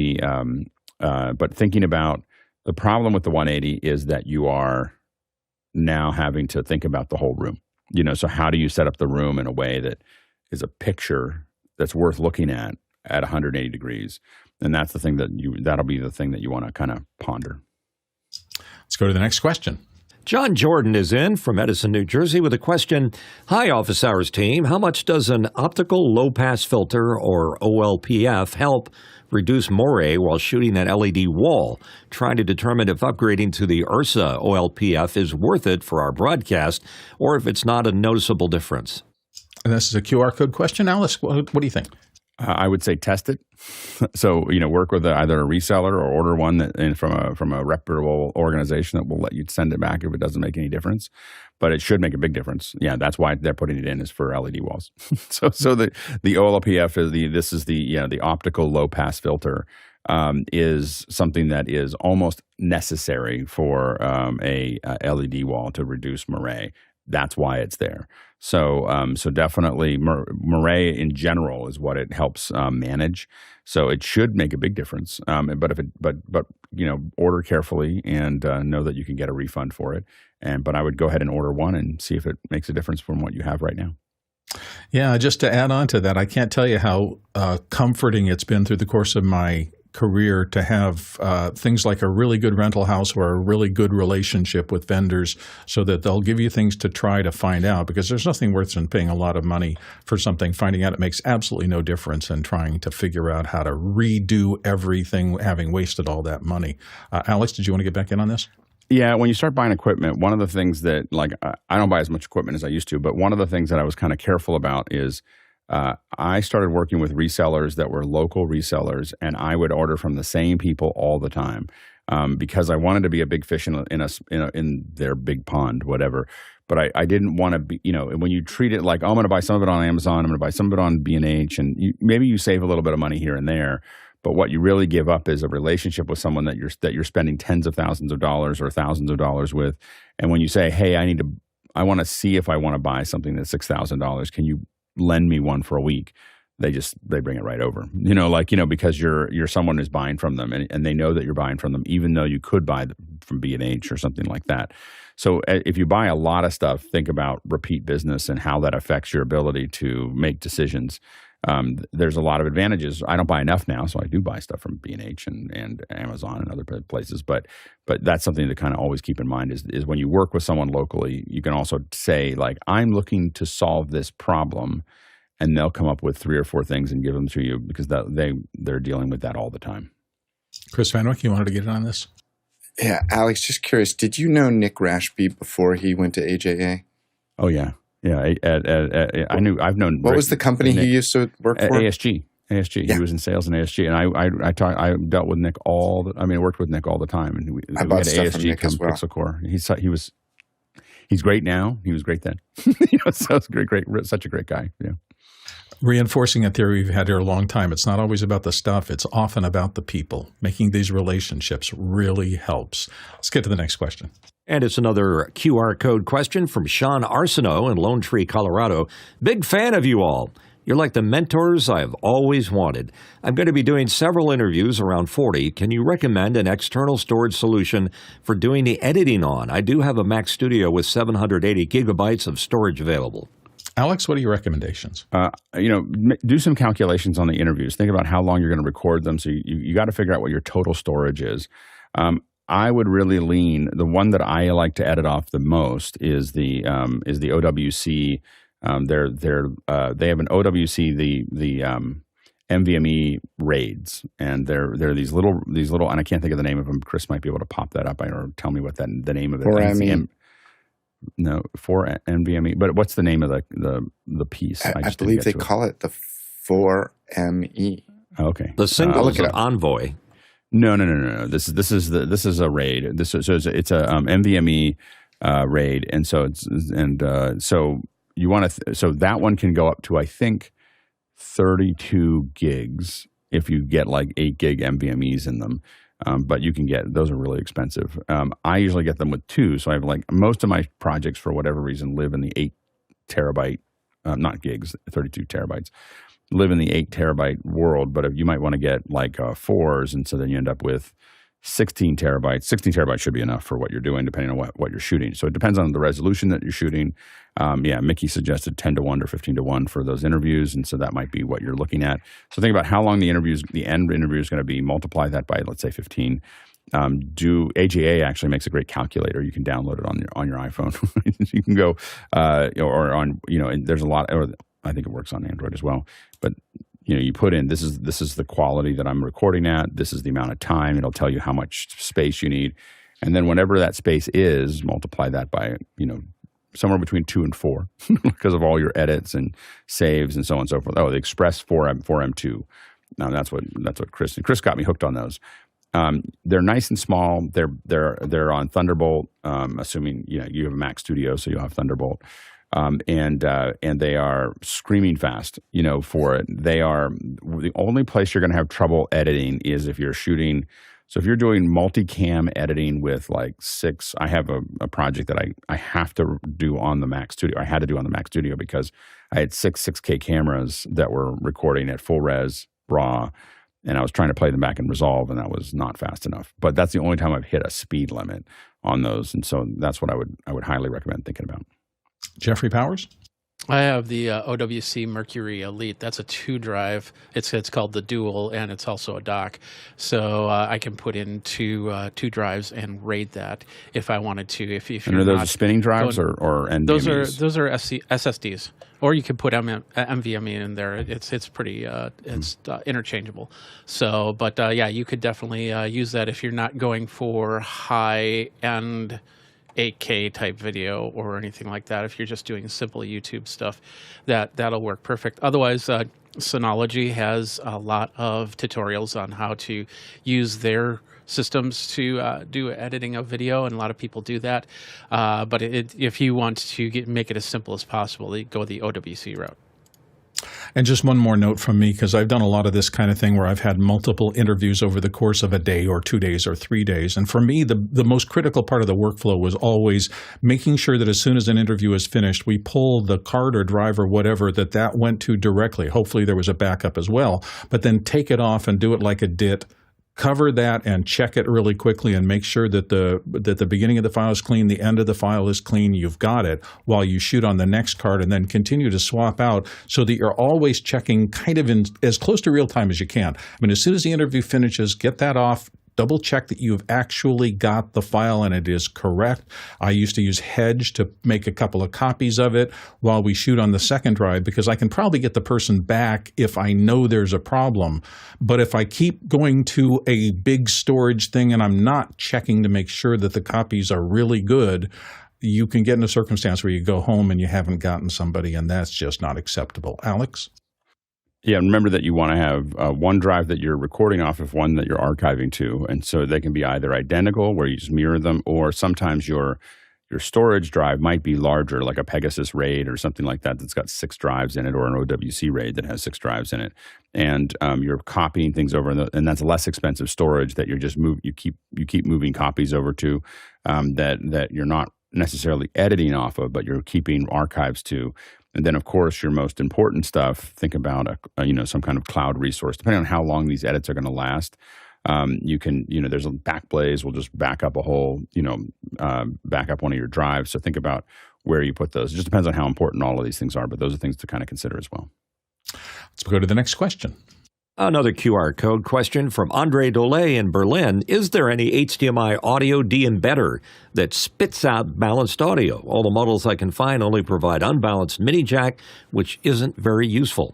but thinking about the problem with the 180 is that you are now having to think about the whole room. So how do you set up the room in a way that is a picture that's worth looking at 180 degrees? And that's that'll be the thing that you want to kind of ponder. Let's go to the next question. John Jordan is in from Edison, New Jersey with a question. Hi, Office Hours team. How much does an optical low-pass filter, or OLPF, help reduce moire while shooting an LED wall? Trying to determine if upgrading to the Ursa OLPF is worth it for our broadcast, or if it's not a noticeable difference. And this is a QR code question. Alice, what do you think? I would say test it. So, work with either a reseller or order one from a reputable organization that will let you send it back if it doesn't make any difference. But it should make a big difference. Yeah, that's why they're putting it in, is for LED walls. So the OLPF is the optical low pass filter is something that is almost necessary for a LED wall to reduce moire. That's why it's there. So definitely moire in general is what it helps manage. So it should make a big difference. But order carefully and know that you can get a refund for it. But I would go ahead and order one and see if it makes a difference from what you have right now. Yeah, just to add on to that, I can't tell you how comforting it's been through the course of my career to have things like a really good rental house or a really good relationship with vendors so that they'll give you things to try to find out, because there's nothing worse than paying a lot of money for something, finding out it makes absolutely no difference, and trying to figure out how to redo everything, having wasted all that money. Alex, did you want to get back in on this? Yeah, when you start buying equipment, one of the things that, like, I don't buy as much equipment as I used to, but one of the things that I was kind of careful about is I started working with resellers that were local resellers, and I would order from the same people all the time because I wanted to be a big fish in their big pond, whatever. But I didn't want to be, when you treat it like, oh, I'm going to buy some of it on Amazon, I'm going to buy some of it on B&H, and maybe you save a little bit of money here and there. But what you really give up is a relationship with someone that you're spending tens of thousands of dollars or thousands of dollars with. And when you say, hey, I want to see if I want to buy something that's $6,000, can you lend me one for a week? They bring it right over, because you're someone who's buying from them, and they know that you're buying from them, even though you could buy from B&H or something like that. So if you buy a lot of stuff, think about repeat business and how that affects your ability to make decisions. There's a lot of advantages. I don't buy enough now, so I do buy stuff from B&H and Amazon and other places. But that's something to kind of always keep in mind is when you work with someone locally, you can also say, like, I'm looking to solve this problem, and they'll come up with 3 or 4 things and give them to you because they're dealing with that all the time. Chris Fenwick, you wanted to get in on this? Yeah, Alex, just curious, did you know Nick Rashby before he went to AJA? Oh, yeah. Yeah, I've known. What was the company he used to work for? ASG. Yeah. He was in sales in ASG, and I dealt with Nick I worked with Nick all the time, and I bought stuff from Nick as well. Pixelcore. He's great now. He was great then. So it's great, such a great guy. Yeah. Reinforcing a theory we've had here a long time. It's not always about the stuff. It's often about the people. Making these relationships really helps. Let's get to the next question. And it's another QR code question from Sean Arsenault in Lone Tree, Colorado. Big fan of you all. You're like the mentors I've always wanted. I'm going to be doing several interviews around 40. Can you recommend an external storage solution for doing the editing on? I do have a Mac Studio with 780 gigabytes of storage available. Alex, what are your recommendations? Do some calculations on the interviews. Think about how long you're going to record them. So you got to figure out what your total storage is. I would really lean. The one that I like to edit off the most is the OWC. They have an OWC the NVMe RAIDs, and they're these little, and I can't think of the name of them. Chris might be able to pop that up or tell me what the name of it is. For NVMe. But what's the name of the piece? I believe they call it the 4ME. Okay. The single is an Envoy. No. This is a RAID. It's a NVMe RAID, and so so you want to so that one can go up to, I think, 32 gigs if you get like 8 gig NVMe's in them. But you can get, those are really expensive. I usually get them with 2. So I have most of my projects, for whatever reason, live in the 8 terabyte, not gigs, 32 terabytes, live in the 8 terabyte world. But if you might want to get 4s, and so then you end up with 16 terabytes. 16 terabytes should be enough for what you're doing, depending on what you're shooting. So it depends on the resolution that you're shooting. Mickey suggested 10-1 or 15-1 for those interviews, and so that might be what you're looking at. So think about how long the end interview is going to be. Multiply that by, let's say, 15. AJA actually makes a great calculator. You can download it on your iPhone. You can go or on and there's a lot. Or I think it works on Android as well. But you put in this is the quality that I'm recording at. This is the amount of time. It'll tell you how much space you need, and then whenever that space is, multiply that by somewhere between 2 and 4 because of all your edits and saves and so on and so forth. Oh, the Express 4M2. Now that's what Chris got me hooked on those. They're nice and small. They're on Thunderbolt. Assuming you have a Mac Studio, so you'll have Thunderbolt. And they are screaming fast, for it. They are the only place you're going to have trouble editing is if you're shooting. So if you're doing multicam editing with 6, I have a project that I have to do on the Mac Studio. I had to do on the Mac Studio because I had 6K cameras that were recording at full res raw, and I was trying to play them back in Resolve, and that was not fast enough. But that's the only time I've hit a speed limit on those, and so that's what I would highly recommend thinking about. Jeffrey Powers? I have the OWC Mercury Elite. That's a 2-drive. It's called the Dual, and it's also a dock. So I can put in two drives and RAID that if I wanted to. If and are those spinning drives or NVMEs? Those are SSDs, or you can put NVMe in there. It's pretty interchangeable. So, but yeah, you could definitely use that if you're not going for high end 8K type video or anything like that. If you're just doing simple YouTube stuff, that'll work perfect. Otherwise, Synology has a lot of tutorials on how to use their systems to do editing of video, and a lot of people do that. But if you want to make it as simple as possible, you go the OWC route. And just one more note from me, because I've done a lot of this kind of thing where I've had multiple interviews over the course of a day or 2 days or 3 days. And for me, the most critical part of the workflow was always making sure that as soon as an interview is finished, we pull the card or drive or whatever that went to directly. Hopefully there was a backup as well, but then take it off and do it like a DIT. Cover that and check it really quickly and make sure that the beginning of the file is clean, the end of the file is clean, you've got it, while you shoot on the next card, and then continue to swap out so that you're always checking kind of in as close to real time as you can. I mean, as soon as the interview finishes, get that off, double check that you've actually got the file and it is correct. I used to use Hedge to make a couple of copies of it while we shoot on the second drive, because I can probably get the person back if I know there's a problem. But if I keep going to a big storage thing and I'm not checking to make sure that the copies are really good, you can get in a circumstance where you go home and you haven't gotten somebody, and that's just not acceptable. Alex? Yeah, remember that you want to have one drive that you're recording off of, one that you're archiving to. And so they can be either identical, where you just mirror them, or sometimes your storage drive might be larger, like a Pegasus RAID or something like that that's got 6 drives in it, or an OWC RAID that has 6 drives in it. And you're copying things over, and that's less expensive storage that you're just you keep moving copies over to, that you're not necessarily editing off of, but you're keeping archives to. And then, of course, your most important stuff, think about some kind of cloud resource. Depending on how long these edits are going to last, you can, there's a Backblaze will just back up back up one of your drives. So think about where you put those. It just depends on how important all of these things are, but those are things to kind of consider as well. Let's go to the next question. Another QR code question from Andre Dole in Berlin. Is there any HDMI audio de-embedder that spits out balanced audio? All the models I can find only provide unbalanced mini jack, which isn't very useful.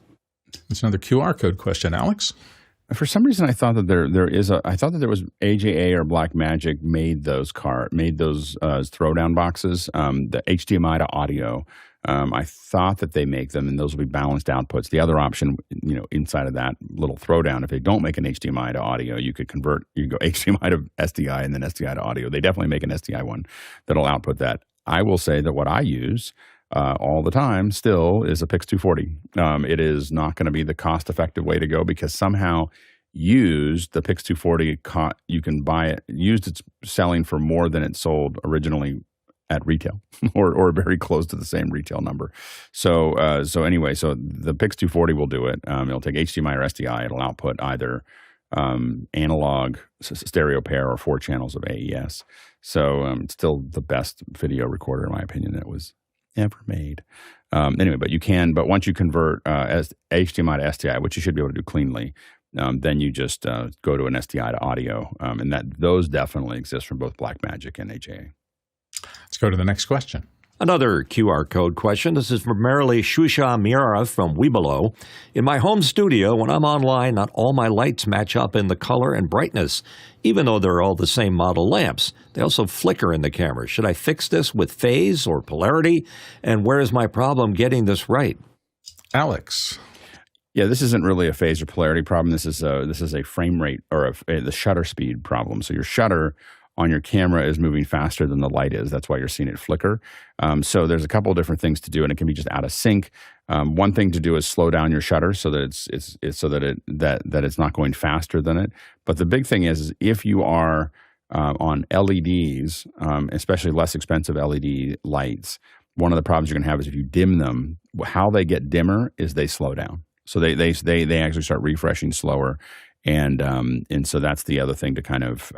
That's another QR code question. Alex? For some reason, I thought that there was AJA or Blackmagic made those throwdown boxes, the HDMI to audio. I thought that they make them, and those will be balanced outputs. The other option, inside of that little throwdown, if they don't make an HDMI to audio, you could convert. You go HDMI to SDI and then SDI to audio. They definitely make an SDI one that'll output that. I will say that what I use all the time still is a Pix 240. It is not going to be the cost-effective way to go, because somehow used, the Pix 240, you can buy it used. It's selling for more than it sold originally at retail, or very close to the same retail number. So anyway, the Pix 240 will do it. It'll take HDMI or SDI. It'll output either analog stereo pair or 4 channels of AES. So it's still the best video recorder, in my opinion, that was ever made. Anyway, but once you convert as HDMI to SDI, which you should be able to do cleanly, then you just go to an SDI to audio, and those definitely exist from both Blackmagic and AJA. Let's go to the next question. Another QR code question. This is from Marilee Shusha Mira from Webelow. In my home studio, when I'm online, not all my lights match up in the color and brightness, even though they're all the same model lamps. They also flicker in the camera. Should I fix this with phase or polarity? And where is my problem getting this right? Alex? Yeah, this isn't really a phase or polarity problem. This is a frame rate or the shutter speed problem. So your shutter on your camera is moving faster than the light is. That's why you're seeing it flicker. So there's a couple of different things to do, and it can be just out of sync. One thing to do is slow down your shutter so that it's not going faster than it. But the big thing is if you are on LEDs, especially less expensive LED lights, one of the problems you're going to have is if you dim them, how they get dimmer is they slow down. So they actually start refreshing slower, and so that's the other thing to kind of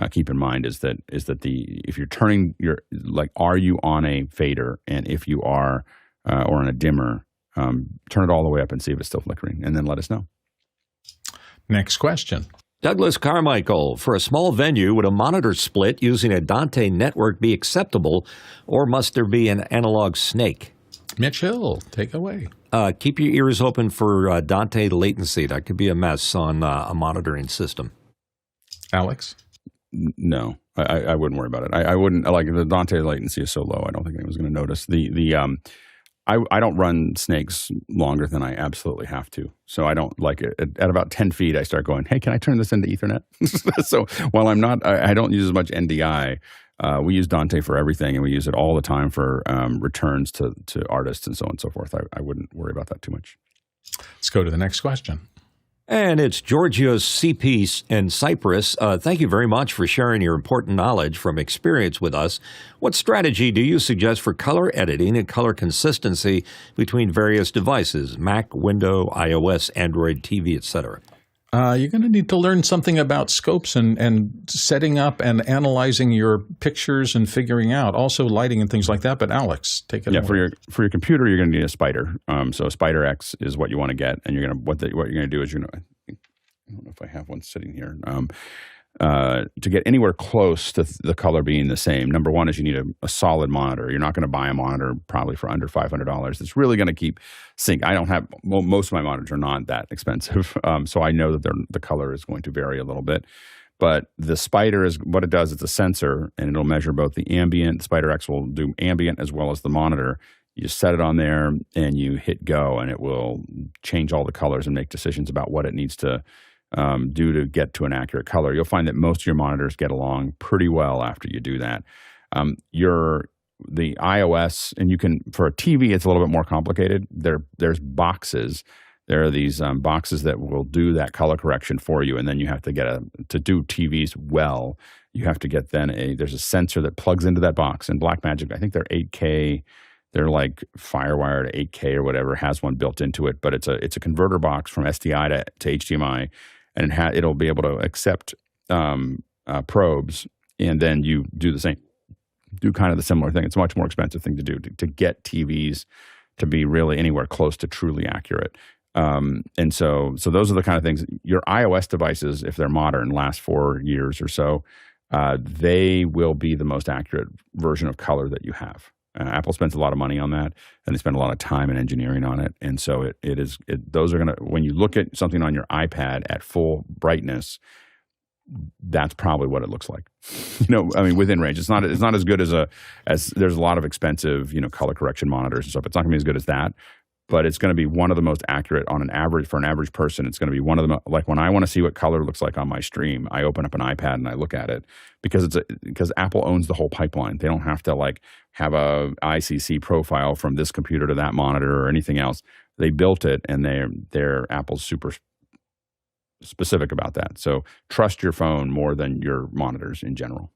keep in mind is that if you're turning are you on a fader, and if you are, or on a dimmer, turn it all the way up and see if it's still flickering, and then let us know. Next question. Douglas Carmichael, for a small venue, would a monitor split using a Dante network be acceptable, or must there be an analog snake? Mitch Hill, take away. Keep your ears open for Dante latency. That could be a mess on a monitoring system. Alex? No, I wouldn't worry about it. I wouldn't, like, the Dante latency is so low, I don't think anyone's going to notice. I don't run snakes longer than I absolutely have to. So I don't like it. At about 10 feet, I start going, hey, can I turn this into Ethernet? So while I don't use as much NDI, we use Dante for everything, and we use it all the time for returns to artists and so on and so forth. I wouldn't worry about that too much. Let's go to the next question. And it's Georgios CP in Cyprus. Thank you very much for sharing your important knowledge from experience with us. What strategy do you suggest for color editing and color consistency between various devices, Mac, Windows, iOS, Android, TV, etc.? You're going to need to learn something about scopes and setting up and analyzing your pictures and figuring out, also lighting and things like that. But Alex, take it away. For your computer, you're going to need a Spider. So Spider X is what you want to get, and what you're going to do is I don't know if I have one sitting here. To get anywhere close to the color being the same, number one is you need a solid monitor. You're not going to buy a monitor probably for under $500. It's really going to keep sync. I don't have most of my monitors are not that expensive, so I know that the color is going to vary a little bit. But the Spider is what it does. It's a sensor, and it'll measure both the ambient. Spider X will do ambient as well as the monitor. You set it on there, and you hit go, and it will change all the colors and make decisions about what it needs to do to get to an accurate color. You'll find that most of your monitors get along pretty well after you do that. The iOS, and you can, for a TV, it's a little bit more complicated. There's boxes. There are these boxes that will do that color correction for you, and then you have to to do TVs well, you have to get there's a sensor that plugs into that box. And Blackmagic, I think they're 8K. They're like FireWire to 8K or whatever, has one built into it, but it's a converter box from SDI to HDMI. And it'll be able to accept probes, and then you do the same, do kind of the similar thing. It's a much more expensive thing to do to get TVs to be really anywhere close to truly accurate. And so those are the kind of things. Your iOS devices, if they're modern, last 4 years or so, they will be the most accurate version of color that you have. Apple spends a lot of money on that, and they spend a lot of time and engineering on it. And so those are going to, when you look at something on your iPad at full brightness, that's probably what it looks like. Within range. It's not as good as there's a lot of expensive, color correction monitors and stuff. It's not going to be as good as that, but it's going to be one of the most accurate for an average person. It's going to be one of the, like when I want to see what color looks like on my stream, I open up an iPad and I look at it because Apple owns the whole pipeline. They don't have to have a ICC profile from this computer to that monitor or anything else. They built it, and Apple's super specific about that. So trust your phone more than your monitors in general.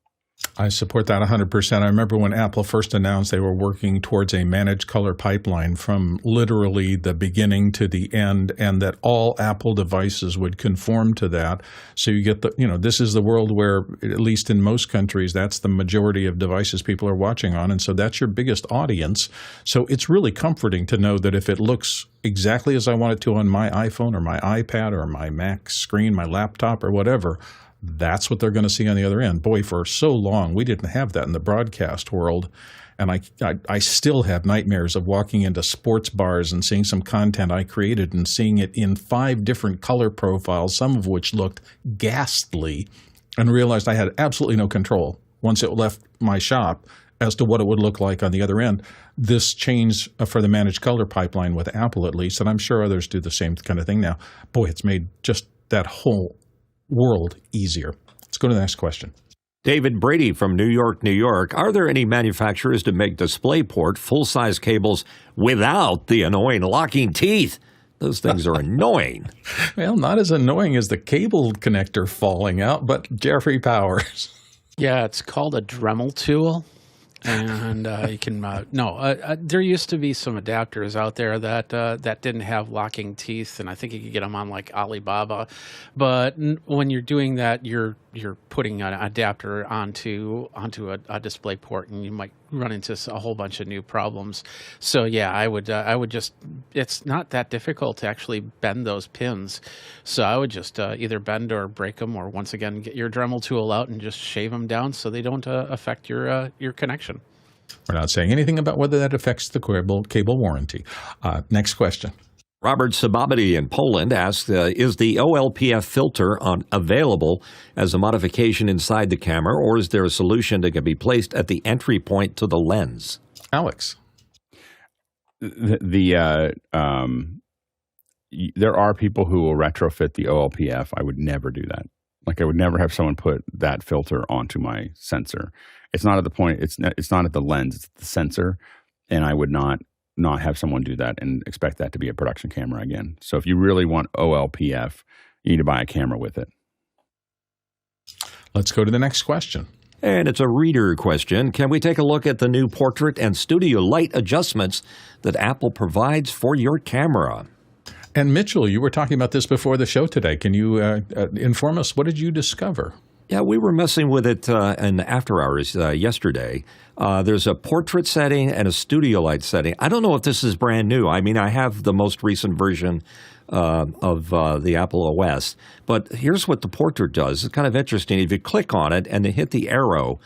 I support that 100%. I remember when Apple first announced they were working towards a managed color pipeline from literally the beginning to the end, and that all Apple devices would conform to that. So you get this is the world where, at least in most countries, that's the majority of devices people are watching on. And so that's your biggest audience. So it's really comforting to know that if it looks exactly as I want it to on my iPhone or my iPad or my Mac screen, my laptop or whatever, that's what they're going to see on the other end. Boy, for so long, we didn't have that in the broadcast world. And I still have nightmares of walking into sports bars and seeing some content I created and seeing it in 5 different color profiles, some of which looked ghastly, and realized I had absolutely no control once it left my shop as to what it would look like on the other end. This changed for the managed color pipeline with Apple, at least, and I'm sure others do the same kind of thing now. Boy, it's made just that whole world easier. Let's go to the next question. David Brady from New York, New York. Are there any manufacturers to make DisplayPort full-size cables without the annoying locking teeth? Those things are annoying. Well, not as annoying as the cable connector falling out, but Jeffrey Powers. Yeah, it's called a Dremel tool. And you can there used to be some adapters out there that didn't have locking teeth, and I think you could get them on like Alibaba. But when you're doing that, you're putting an adapter onto a display port, and you might run into a whole bunch of new problems. So yeah, I would just, it's not that difficult to actually bend those pins. So I would just either bend or break them, or once again, get your Dremel tool out and just shave them down so they don't affect your connection. We're not saying anything about whether that affects the cable warranty. Next question. Robert Sababity in Poland asks, is the OLPF filter available as a modification inside the camera, or is there a solution that can be placed at the entry point to the lens? Alex. There are people who will retrofit the OLPF. I would never do that. Like, I would never have someone put that filter onto my sensor. It's not at the point, it's not at the lens, it's at the sensor, and I would not have someone do that and expect that to be a production camera again. So if you really want OLPF, you need to buy a camera with it. Let's go to the next question. And it's a reader question. Can we take a look at the new portrait and studio light adjustments that Apple provides for your camera? And Mitchell, you were talking about this before the show today. Can you inform us, what did you discover? Yeah, we were messing with it in after hours yesterday. There's a portrait setting and a studio light setting. I don't know if this is brand new. I mean, I have the most recent version of the Apple OS. But here's what the portrait does. It's kind of interesting. If you click on it and then hit the arrow,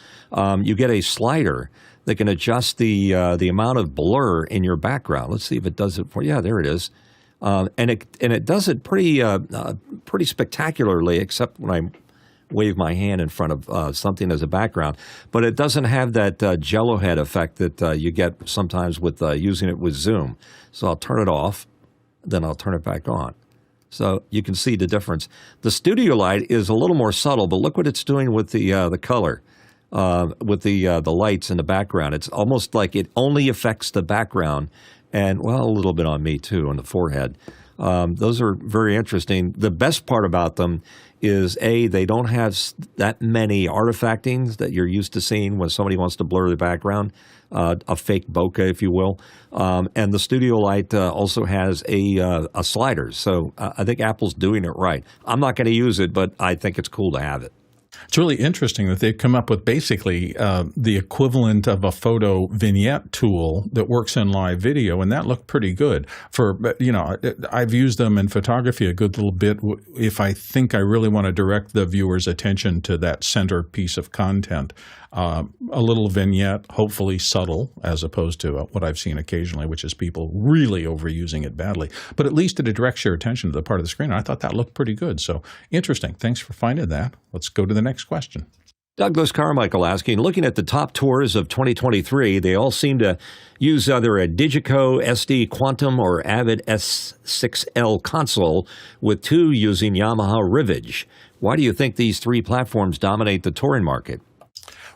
you get a slider that can adjust the amount of blur in your background. Let's see if it does it for you. Yeah, there it is. And it does it pretty spectacularly, except when I wave my hand in front of something as a background. But it doesn't have that jello head effect that you get sometimes with using it with Zoom. So I'll turn it off, then I'll turn it back on. So you can see the difference. The studio light is a little more subtle, but look what it's doing with the color, with the lights in the background. It's almost like it only affects the background, and, well, a little bit on me too, on the forehead. Those are very interesting. The best part about them is, A, they don't have that many artifactings that you're used to seeing when somebody wants to blur the background, a fake bokeh, if you will. And the studio light also has a slider. So I think Apple's doing it right. I'm not going to use it, but I think it's cool to have it. It's really interesting that they've come up with basically the equivalent of a photo vignette tool that works in live video, and that looked pretty good. I've used them in photography a good little bit if I think I really want to direct the viewer's attention to that center piece of content. A little vignette, hopefully subtle, as opposed to what I've seen occasionally, which is people really overusing it badly. But at least it directs your attention to the part of the screen. I thought that looked pretty good. So interesting. Thanks for finding that. Let's go to the next question. Douglas Carmichael asking, looking at the top tours of 2023, they all seem to use either a Digico SD Quantum or Avid S6L console, with two using Yamaha Rivage. Why do you think these three platforms dominate the touring market?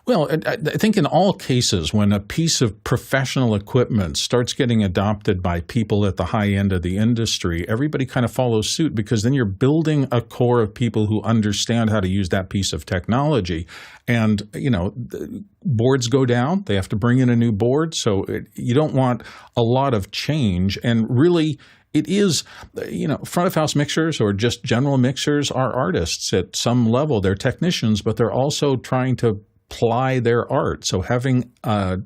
Well, I think in all cases, when a piece of professional equipment starts getting adopted by people at the high end of the industry, everybody kind of follows suit, because then you're building a core of people who understand how to use that piece of technology. And, boards go down. They have to bring in a new board. So you don't want a lot of change. And really, it is, front of house mixers or just general mixers are artists at some level. They're technicians, but they're also trying to ply their art. So having an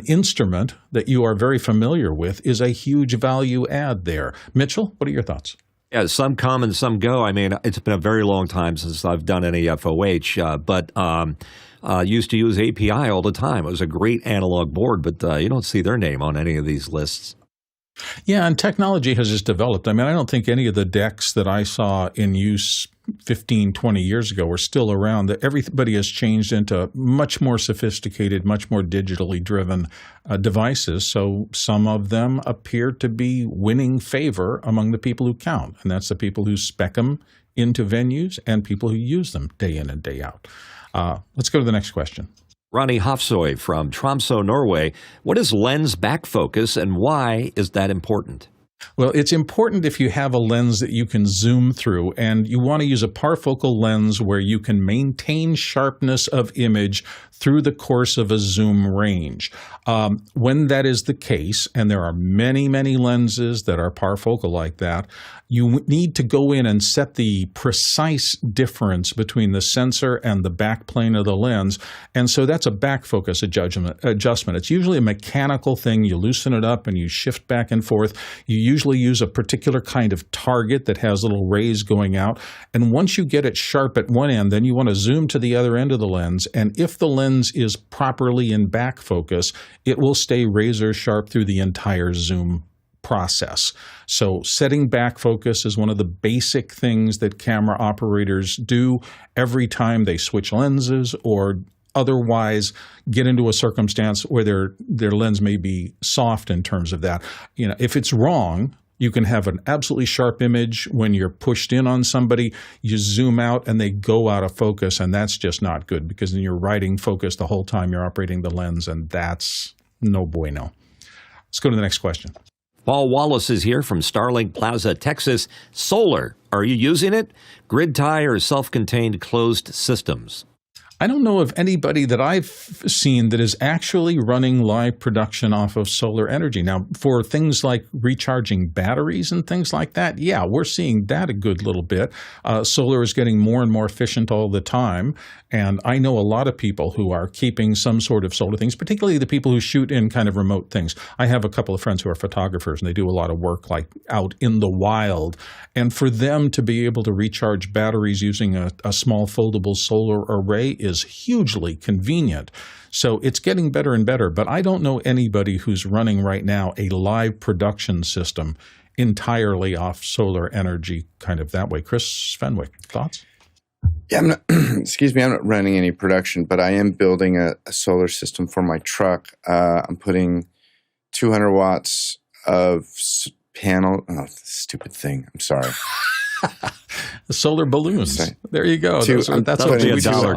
instrument that you are very familiar with is a huge value add there. Mitchell, what are your thoughts? Yeah, some come and some go. I mean, it's been a very long time since I've done any FOH, but used to use API all the time. It was a great analog board, but you don't see their name on any of these lists. Yeah, and technology has just developed. I mean, I don't think any of the decks that I saw in use 15, 20 years ago are still around. Everybody has changed into much more sophisticated, much more digitally driven devices. So some of them appear to be winning favor among the people who count. And that's the people who spec them into venues and people who use them day in and day out. Let's go to the next question. Ronnie Hofsoy from Tromsø, Norway. What is lens back focus and why is that important? Well, it's important if you have a lens that you can zoom through, and you want to use a parfocal lens where you can maintain sharpness of image through the course of a zoom range. When that is the case, and there are many, many lenses that are parfocal like that, you need to go in and set the precise difference between the sensor and the back plane of the lens. And so that's a back focus adjustment. It's usually a mechanical thing. You loosen it up and you shift back and forth. You usually use a particular kind of target that has little rays going out. And once you get it sharp at one end, then you want to zoom to the other end of the lens. And if the lens is properly in back focus, it will stay razor sharp through the entire zoom process. So setting back focus is one of the basic things that camera operators do every time they switch lenses or otherwise get into a circumstance where their lens may be soft in terms of that. You know, if it's wrong, you can have an absolutely sharp image when you're pushed in on somebody, you zoom out and they go out of focus, and that's just not good because then you're riding focus the whole time you're operating the lens, and that's no bueno. Let's go to the next question. Paul Wallace is here from Starlink Plaza, Texas. Solar, are you using it? Grid tie or self-contained closed systems? I don't know of anybody that I've seen that is actually running live production off of solar energy. Now, for things like recharging batteries and things like that, yeah, we're seeing that a good little bit. Solar is getting more and more efficient all the time. And I know a lot of people who are keeping some sort of solar things, particularly the people who shoot in kind of remote things. I have a couple of friends who are photographers, and they do a lot of work like out in the wild. And for them to be able to recharge batteries using a small foldable solar array is hugely convenient. So it's getting better and better, but I don't know anybody who's running right now a live production system entirely off solar energy kind of that way. Chris Fenwick, thoughts? Yeah, I'm not, excuse me, I'm not running any production, but I am building a solar system for my truck. I'm putting 200 watts of panel. Oh, stupid thing. I'm sorry. The solar balloons. There you go. That's what we do.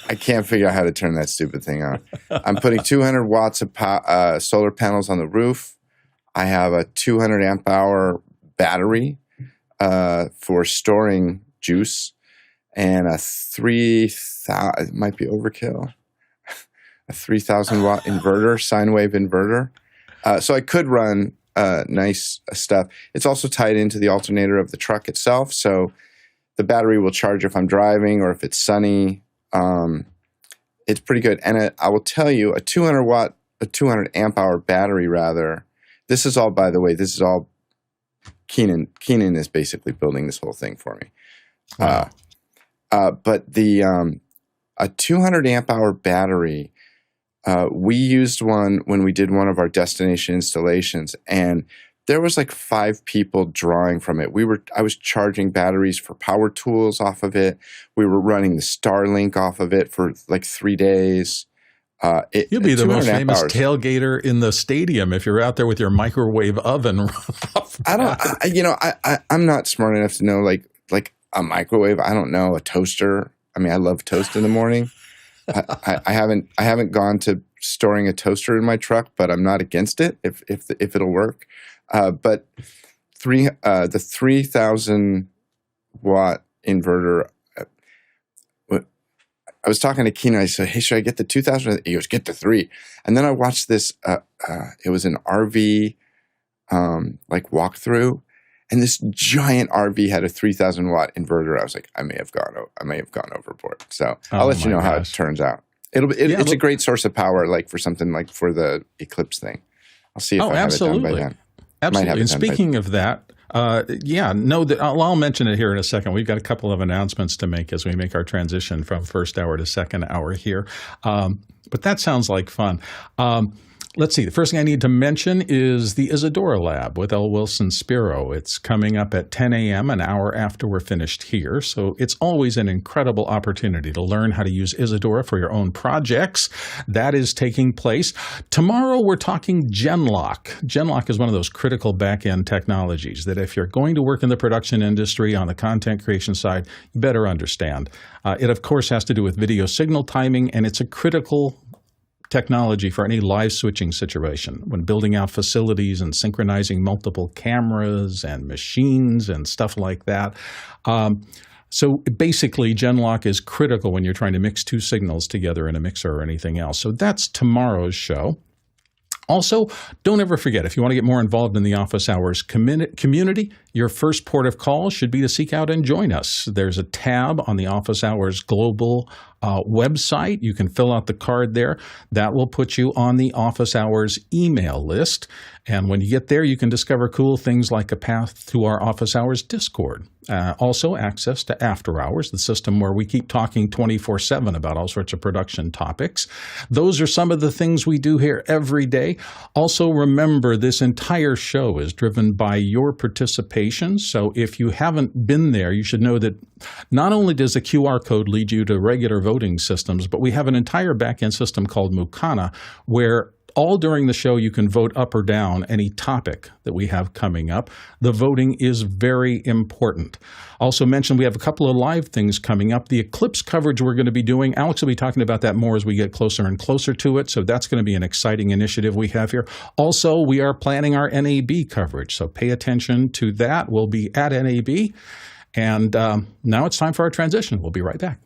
I can't figure out how to turn that stupid thing on. I'm putting 200 watts of solar panels on the roof. I have a 200 amp hour battery for storing juice, and a 3,000, it might be overkill, a 3,000 watt inverter, sine wave inverter. So I could run nice stuff. It's also tied into the alternator of the truck itself, so the battery will charge if I'm driving or if it's sunny. It's pretty good. And I will tell you, a 200 amp hour battery rather. This is all, by the way, this is all Keenan. Keenan is basically building this whole thing for me. Wow. But a 200 amp hour battery, we used one when we did one of our destination installations, and there was like 5 people drawing from it. I was charging batteries for power tools off of it. We were running the Starlink off of it for like 3 days. You'll be the most famous tailgater in the stadium if you're out there with your microwave oven. I'm not smart enough to know like a microwave. I don't know, a toaster. I mean, I love toast in the morning. I haven't gone to storing a toaster in my truck, but I'm not against it if it'll work. But the 3,000 watt inverter. I was talking to Keenan. I said, "Hey, should I get the 2,000?" He goes, "Get the 3." And then I watched this. It was an RV like walkthrough, and this giant RV had a 3,000 watt inverter. I was like, I may have gone overboard. So I'll let you know how it turns out. It's a great source of power, like for something like for the eclipse thing. I'll see if I have it done by then. Absolutely. And speaking of that, I'll mention it here in a second. We've got a couple of announcements to make as we make our transition from first hour to second hour here. But that sounds like fun. Let's see. The first thing I need to mention is the Isadora Lab with L. Wilson Spiro. It's coming up at 10 a.m., an hour after we're finished here. So it's always an incredible opportunity to learn how to use Isadora for your own projects. That is taking place. Tomorrow, we're talking Genlock. Genlock is one of those critical back-end technologies that if you're going to work in the production industry on the content creation side, you better understand. It, of course, has to do with video signal timing, and it's a critical technology for any live switching situation when building out facilities and synchronizing multiple cameras and machines and stuff like that. So basically, Genlock is critical when you're trying to mix two signals together in a mixer or anything else. So that's tomorrow's show. Also, don't ever forget, if you want to get more involved in the Office Hours community, your first port of call should be to seek out and join us. There's a tab on the Office Hours Global website. You can fill out the card there. That will put you on the Office Hours email list. And when you get there, you can discover cool things like a path to our Office Hours Discord. Also, access to After Hours, the system where we keep talking 24/7 about all sorts of production topics. Those are some of the things we do here every day. Also, remember, this entire show is driven by your participation. So if you haven't been there, you should know that not only does the QR code lead you to regular voting systems, but we have an entire back-end system called Mukana, where all during the show you can vote up or down any topic that we have coming up. The voting is very important. Also mentioned we have a couple of live things coming up. The eclipse coverage we're going to be doing, Alex will be talking about that more as we get closer and closer to it, so that's going to be an exciting initiative we have here. Also, we are planning our NAB coverage, so pay attention to that. We'll be at NAB. And now it's time for our transition. We'll be right back.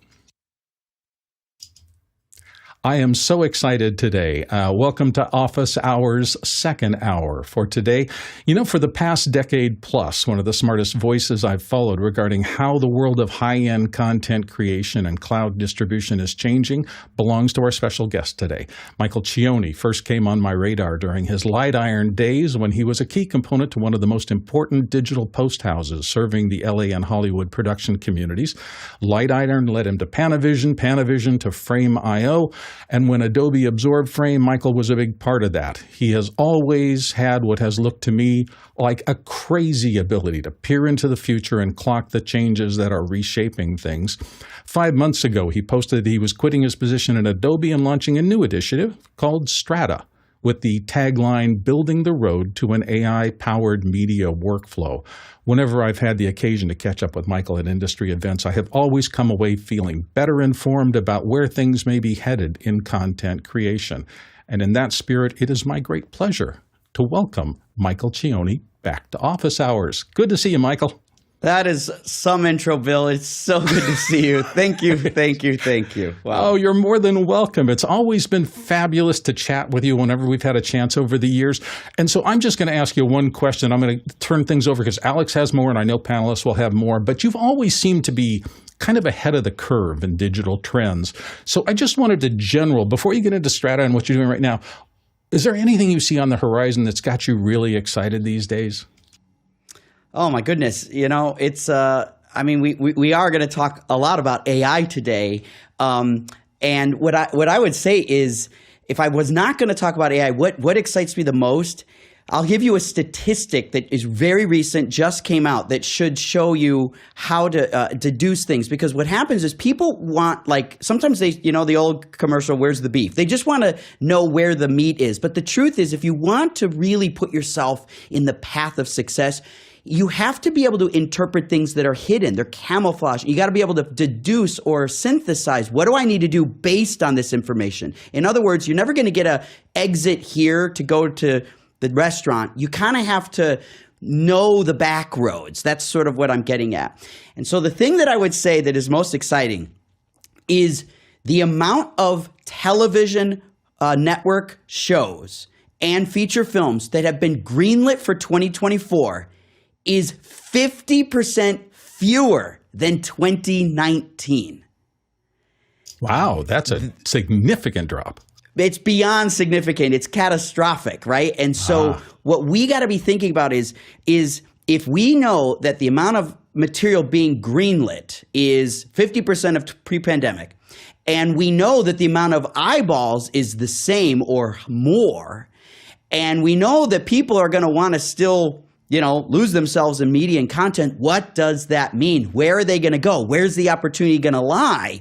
I am so excited today. Welcome to Office Hours' second hour for today. You know, for the past decade plus, one of the smartest voices I've followed regarding how the world of high-end content creation and cloud distribution is changing belongs to our special guest today. Michael Cioni first came on my radar during his light iron days when he was a key component to one of the most important digital post houses serving the LA and Hollywood production communities. Light iron led him to Panavision, Panavision to Frame.io, and when Adobe absorbed Frame, Michael was a big part of that. He has always had what has looked to me like a crazy ability to peer into the future and clock the changes that are reshaping things. 5 months ago, he posted that he was quitting his position at Adobe and launching a new initiative called Strada, with the tagline, "Building the Road to an AI-Powered Media Workflow." Whenever I've had the occasion to catch up with Michael at industry events, I have always come away feeling better informed about where things may be headed in content creation. And in that spirit, it is my great pleasure to welcome Michael Cioni back to Office Hours. Good to see you, Michael. That is some intro, Bill. It's so good to see you. Thank you, thank you, thank you. Wow. Oh, you're more than welcome. It's always been fabulous to chat with you whenever we've had a chance over the years. And so I'm just going to ask you one question. I'm going to turn things over because Alex has more and I know panelists will have more. But you've always seemed to be kind of ahead of the curve in digital trends. So I just wanted to before you get into Strada and what you're doing right now, is there anything you see on the horizon that's got you really excited these days? Oh my goodness. You know, it's, I mean, we are going to talk a lot about AI today. And what I would say is, if I was not going to talk about AI, what excites me the most, I'll give you a statistic that is very recent, just came out, that should show you how to deduce things. Because what happens is people want, like, sometimes they, you know, the old commercial, "Where's the beef?" They just want to know where the meat is. But the truth is, if you want to really put yourself in the path of success, you have to be able to interpret things that are hidden. They're camouflaged. You got to be able to deduce or synthesize, what do I need to do based on this information? In other words, you're never going to get a exit here to go to the restaurant. You kind of have to know the back roads. That's sort of what I'm getting at. And so the thing that I would say that is most exciting is the amount of television network shows and feature films that have been greenlit for 2024 is 50% fewer than 2019. Wow, that's a significant drop. It's beyond significant. It's catastrophic, right? And so what we got to be thinking about is if we know that the amount of material being greenlit is 50% of pre-pandemic, and we know that the amount of eyeballs is the same or more, and we know that people are going to want to still, you know, lose themselves in media and content, what does that mean? Where are they going to go? Where's the opportunity going to lie?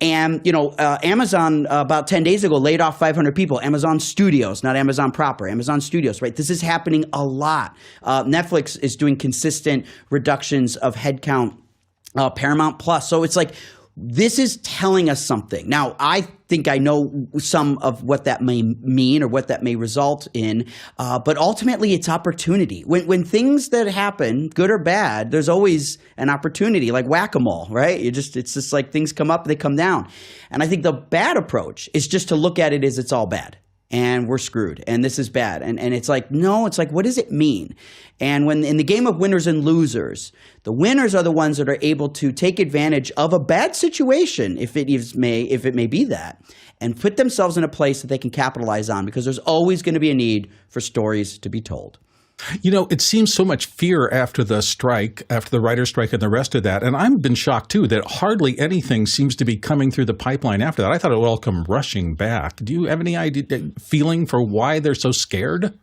And, you know, Amazon about 10 days ago laid off 500 people. Amazon Studios, not Amazon proper, Amazon Studios, right? This is happening a lot. Netflix is doing consistent reductions of headcount, Paramount Plus. So it's like, this is telling us something. Now, I think I know some of what that may mean or what that may result in, but ultimately it's opportunity. When things that happen, good or bad, there's always an opportunity, like whack-a-mole, right? It's just like things come up, they come down. And I think the bad approach is just to look at it as it's all bad. And we're screwed, and this is bad. And it's like, no, it's like, what does it mean? And when in the game of winners and losers, the winners are the ones that are able to take advantage of a bad situation, if it may be that, and put themselves in a place that they can capitalize on, because there's always going to be a need for stories to be told. You know, it seems so much fear after the strike, after the writer's strike and the rest of that. And I've been shocked, too, that hardly anything seems to be coming through the pipeline after that. I thought it would all come rushing back. Do you have any feeling for why they're so scared?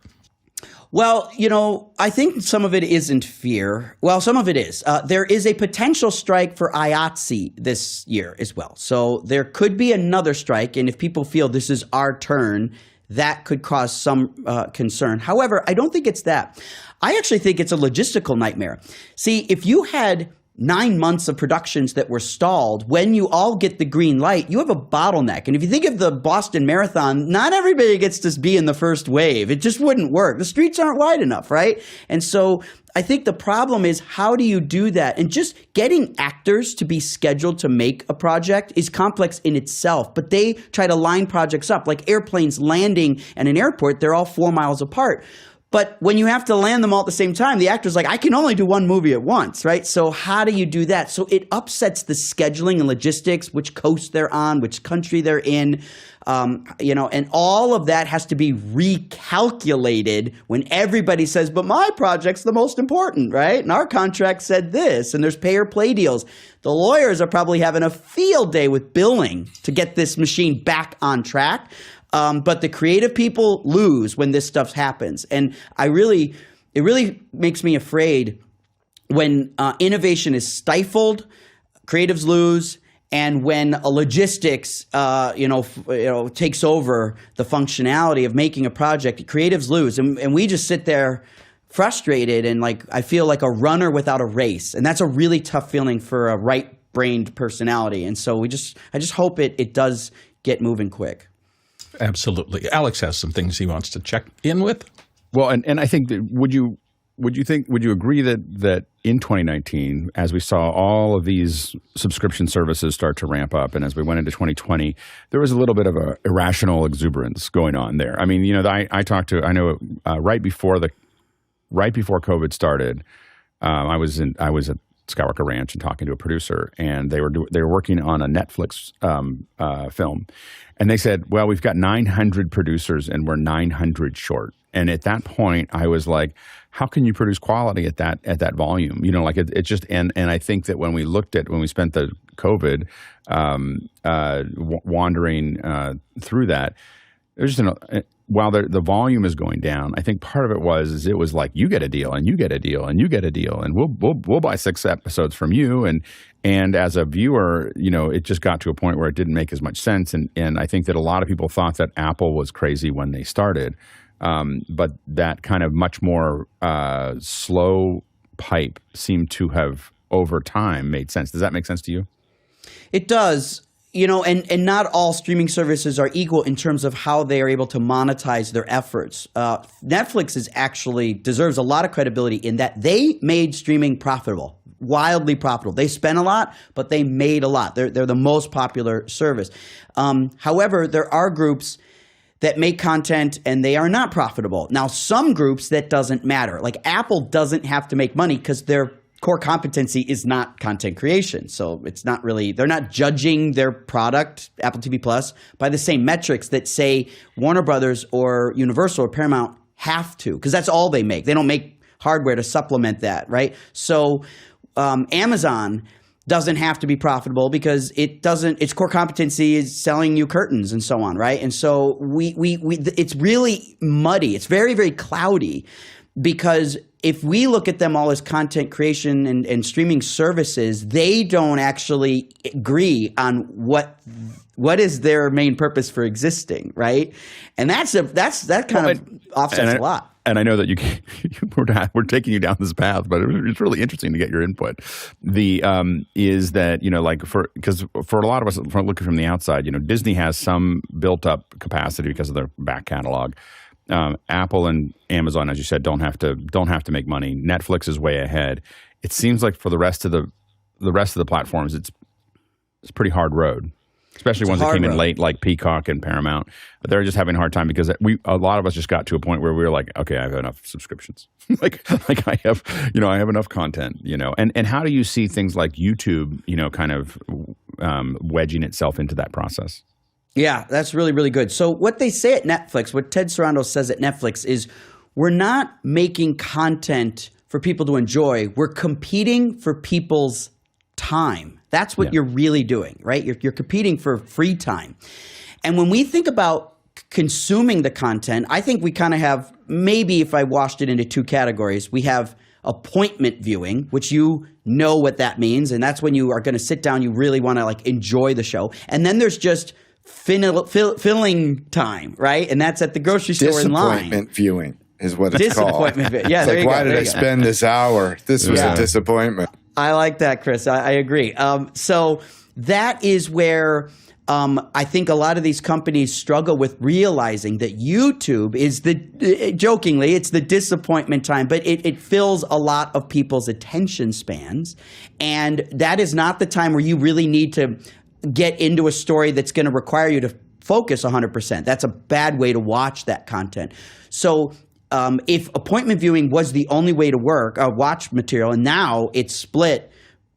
Well, you know, I think some of it isn't fear. Well, some of it is. There is a potential strike for IATSE this year as well. So there could be another strike. And if people feel this is our turn, that could cause some concern. However, I don't think it's that. I actually think it's a logistical nightmare. See, if you had 9 months of productions that were stalled, when you all get the green light, you have a bottleneck. And if you think of the Boston Marathon, not everybody gets to be in the first wave. It just wouldn't work. The streets aren't wide enough, right? And so I think the problem is, how do you do that? And just getting actors to be scheduled to make a project is complex in itself, but they try to line projects up. Like airplanes landing at an airport, they're all 4 miles apart. But when you have to land them all at the same time, the actor's like, I can only do one movie at once, right? So how do you do that? So it upsets the scheduling and logistics, which coast they're on, which country they're in, and all of that has to be recalculated when everybody says, but my project's the most important, right? And our contract said this, and there's pay or play deals. The lawyers are probably having a field day with billing to get this machine back on track. But the creative people lose when this stuff happens. And it really makes me afraid when innovation is stifled, creatives lose, and when a logistics takes over the functionality of making a project, creatives lose. And we just sit there frustrated and like I feel like a runner without a race. And that's a really tough feeling for a right-brained personality. And so I just hope it does get moving quick. Absolutely. Alex has some things he wants to check in with. Well, and I think that would you agree that in 2019, as we saw all of these subscription services start to ramp up, and as we went into 2020, there was a little bit of a irrational exuberance going on there. I mean, you know, I know right before COVID started, I was at Skywalker Ranch and talking to a producer, and they were working on a Netflix film, and they said, "Well, we've got 900 producers, and we're 900 short." And at that point, I was like, "How can you produce quality at that volume?" You know, like it just and I think that when we spent the COVID wandering through that, there's just while the volume is going down, I think part of it was like you get a deal and you get a deal and you get a deal and we'll buy 6 episodes from you, and as a viewer, you know, it just got to a point where it didn't make as much sense, and I think that a lot of people thought that Apple was crazy when they started, but that kind of much more slow pipe seemed to have over time made sense. Does that make sense to you? It does. You know, and not all streaming services are equal in terms of how they are able to monetize their efforts. Netflix deserves a lot of credibility in that they made streaming profitable, wildly profitable. They spent a lot, but they made a lot. They're the most popular service. However, there are groups that make content and they are not profitable. Now, some groups that doesn't matter. Like Apple doesn't have to make money because their core competency is not content creation. So it's not really, they're not judging their product, Apple TV Plus, by the same metrics that say Warner Brothers or Universal or Paramount have to, because that's all they make. They don't make hardware to supplement that, right? So Amazon doesn't have to be profitable because its core competency is selling you curtains and so on, right? And so it's really muddy. It's very, very cloudy, because if we look at them all as content creation and streaming services, they don't actually agree on what What is their main purpose for existing, right? And that kind of offsets a lot. And I know that we're taking you down this path, but it's really interesting to get your input. Is that, because for a lot of us looking from the outside, Disney has some built up capacity because of their back catalog. Apple and Amazon, as you said, don't have to make money. Netflix is way ahead. It seems like for the rest of the platforms, it's a pretty hard road. Especially ones that came in late, like Peacock and Paramount. But they're just having a hard time because a lot of us just got to a point where we were like, okay, I have enough subscriptions. like I have enough content, And how do you see things like YouTube, kind of wedging itself into that process? Yeah, that's really, really good. So what they say at Netflix, what Ted Sarandos says at Netflix is, we're not making content for people to enjoy. We're competing for people's time. That's what you're really doing, right? You're competing for free time. And when we think about consuming the content, I think we kind of have, maybe if I washed it into two categories, we have appointment viewing, which what that means. And that's when you are going to sit down, you really want to enjoy the show. And then there's just filling time, right? And that's at the grocery store in line. Disappointment viewing is what it's called. Disappointment. Yeah, it's why did I spend this hour? This was a disappointment. I like that, Chris. I agree. So that is where I think a lot of these companies struggle with realizing that YouTube is jokingly, it's the disappointment time, but it fills a lot of people's attention spans. And that is not the time where you really need to get into a story that's going to require you to focus 100%. That's a bad way to watch that content. So if appointment viewing was the only way to watch material, and now it's split,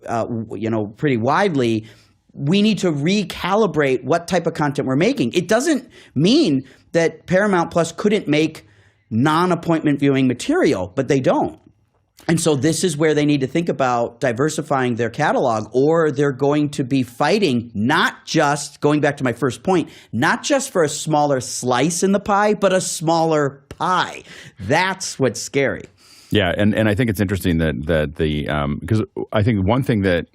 pretty widely, we need to recalibrate what type of content we're making. It doesn't mean that Paramount Plus couldn't make non-appointment viewing material, but they don't. And so this is where they need to think about diversifying their catalog, or they're going to be fighting, not just, going back to my first point, not just for a smaller slice in the pie, but a smaller pie. That's what's scary. Yeah, and I think it's interesting that because I think one thing that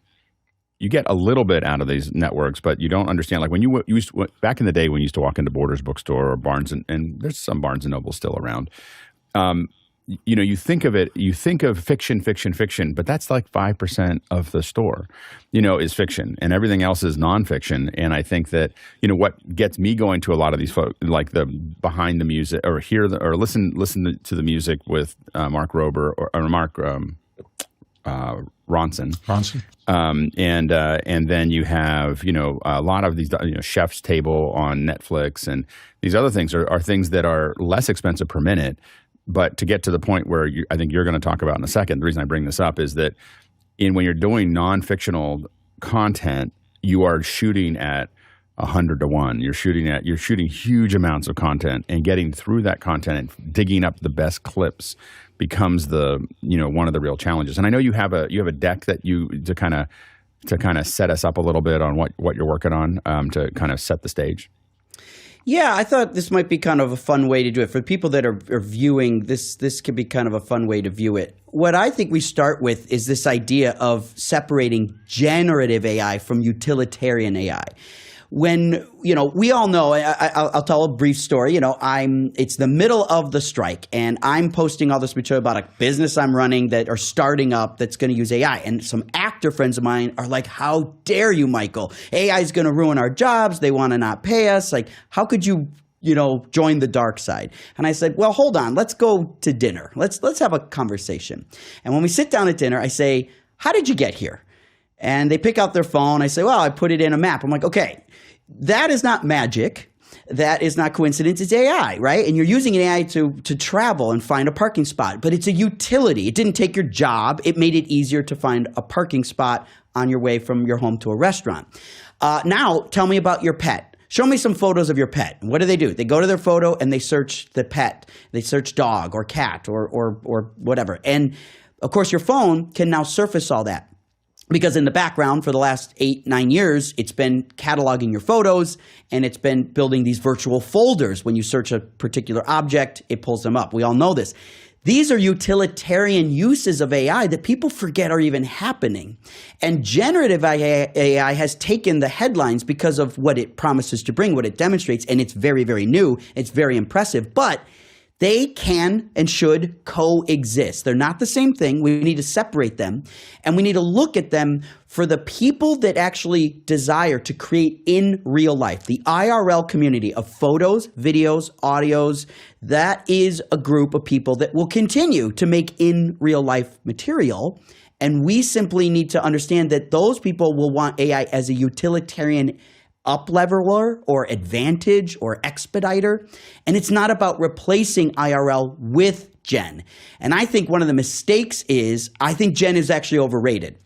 you get a little bit out of these networks, but you don't understand. Like when you used to, back in the day when you used to walk into Borders bookstore or Barnes and there's some Barnes and Noble still around. You think of fiction, but that's like 5% of the store, is fiction, and everything else is nonfiction. And I think that, what gets me going to a lot of these folks, like the behind the music, or listen to the music with Mark Rober or Mark Ronson. And then you have, a lot of these, Chef's Table on Netflix, and these other things are things that are less expensive per minute. But to get to the point where I think you're going to talk about in a second, the reason I bring this up is that when you're doing non-fictional content, you are shooting at 100 to 1. You're shooting huge amounts of content, and getting through that content and digging up the best clips becomes one of the real challenges. And I know you have a deck that to kind of set us up a little bit on what you're working on to kind of set the stage. Yeah, I thought this might be kind of a fun way to do it. For people that are viewing, this could be kind of a fun way to view it. What I think we start with is this idea of separating generative AI from utilitarian AI. When, we all know, I'll tell a brief story. It's the middle of the strike, and I'm posting all this material about a business I'm running that are starting up that's going to use AI. And some actor friends of mine are like, how dare you, Michael? AI is going to ruin our jobs. They want to not pay us. Like, how could you, join the dark side? And I said, well, hold on. Let's go to dinner. Let's have a conversation. And when we sit down at dinner, I say, how did you get here? And they pick out their phone. I say, well, I put it in a map. I'm like, okay. That is not magic. That is not coincidence. It's AI, right? And you're using an AI to travel and find a parking spot. But it's a utility. It didn't take your job. It made it easier to find a parking spot on your way from your home to a restaurant. Now, tell me about your pet. Show me some photos of your pet. And what do? They go to their photo and they search the pet. They search dog or cat or whatever. And, of course, your phone can now surface all that. Because in the background for the last 8-9 years, it's been cataloging your photos, and it's been building these virtual folders. When you search a particular object, it pulls them up. We all know this. These are utilitarian uses of AI that people forget are even happening. And generative AI has taken the headlines because of what it promises to bring, what it demonstrates, and it's very, very new. It's very impressive. But they can and should coexist. They're not the same thing. We need to separate them, and we need to look at them for the people that actually desire to create in real life. The IRL community of photos, videos, audios, that is a group of people that will continue to make in real life material. And we simply need to understand that those people will want AI as a utilitarian up-leveler or advantage or expediter. And it's not about replacing IRL with Gen. And I think one of the mistakes is I think Gen is actually overrated.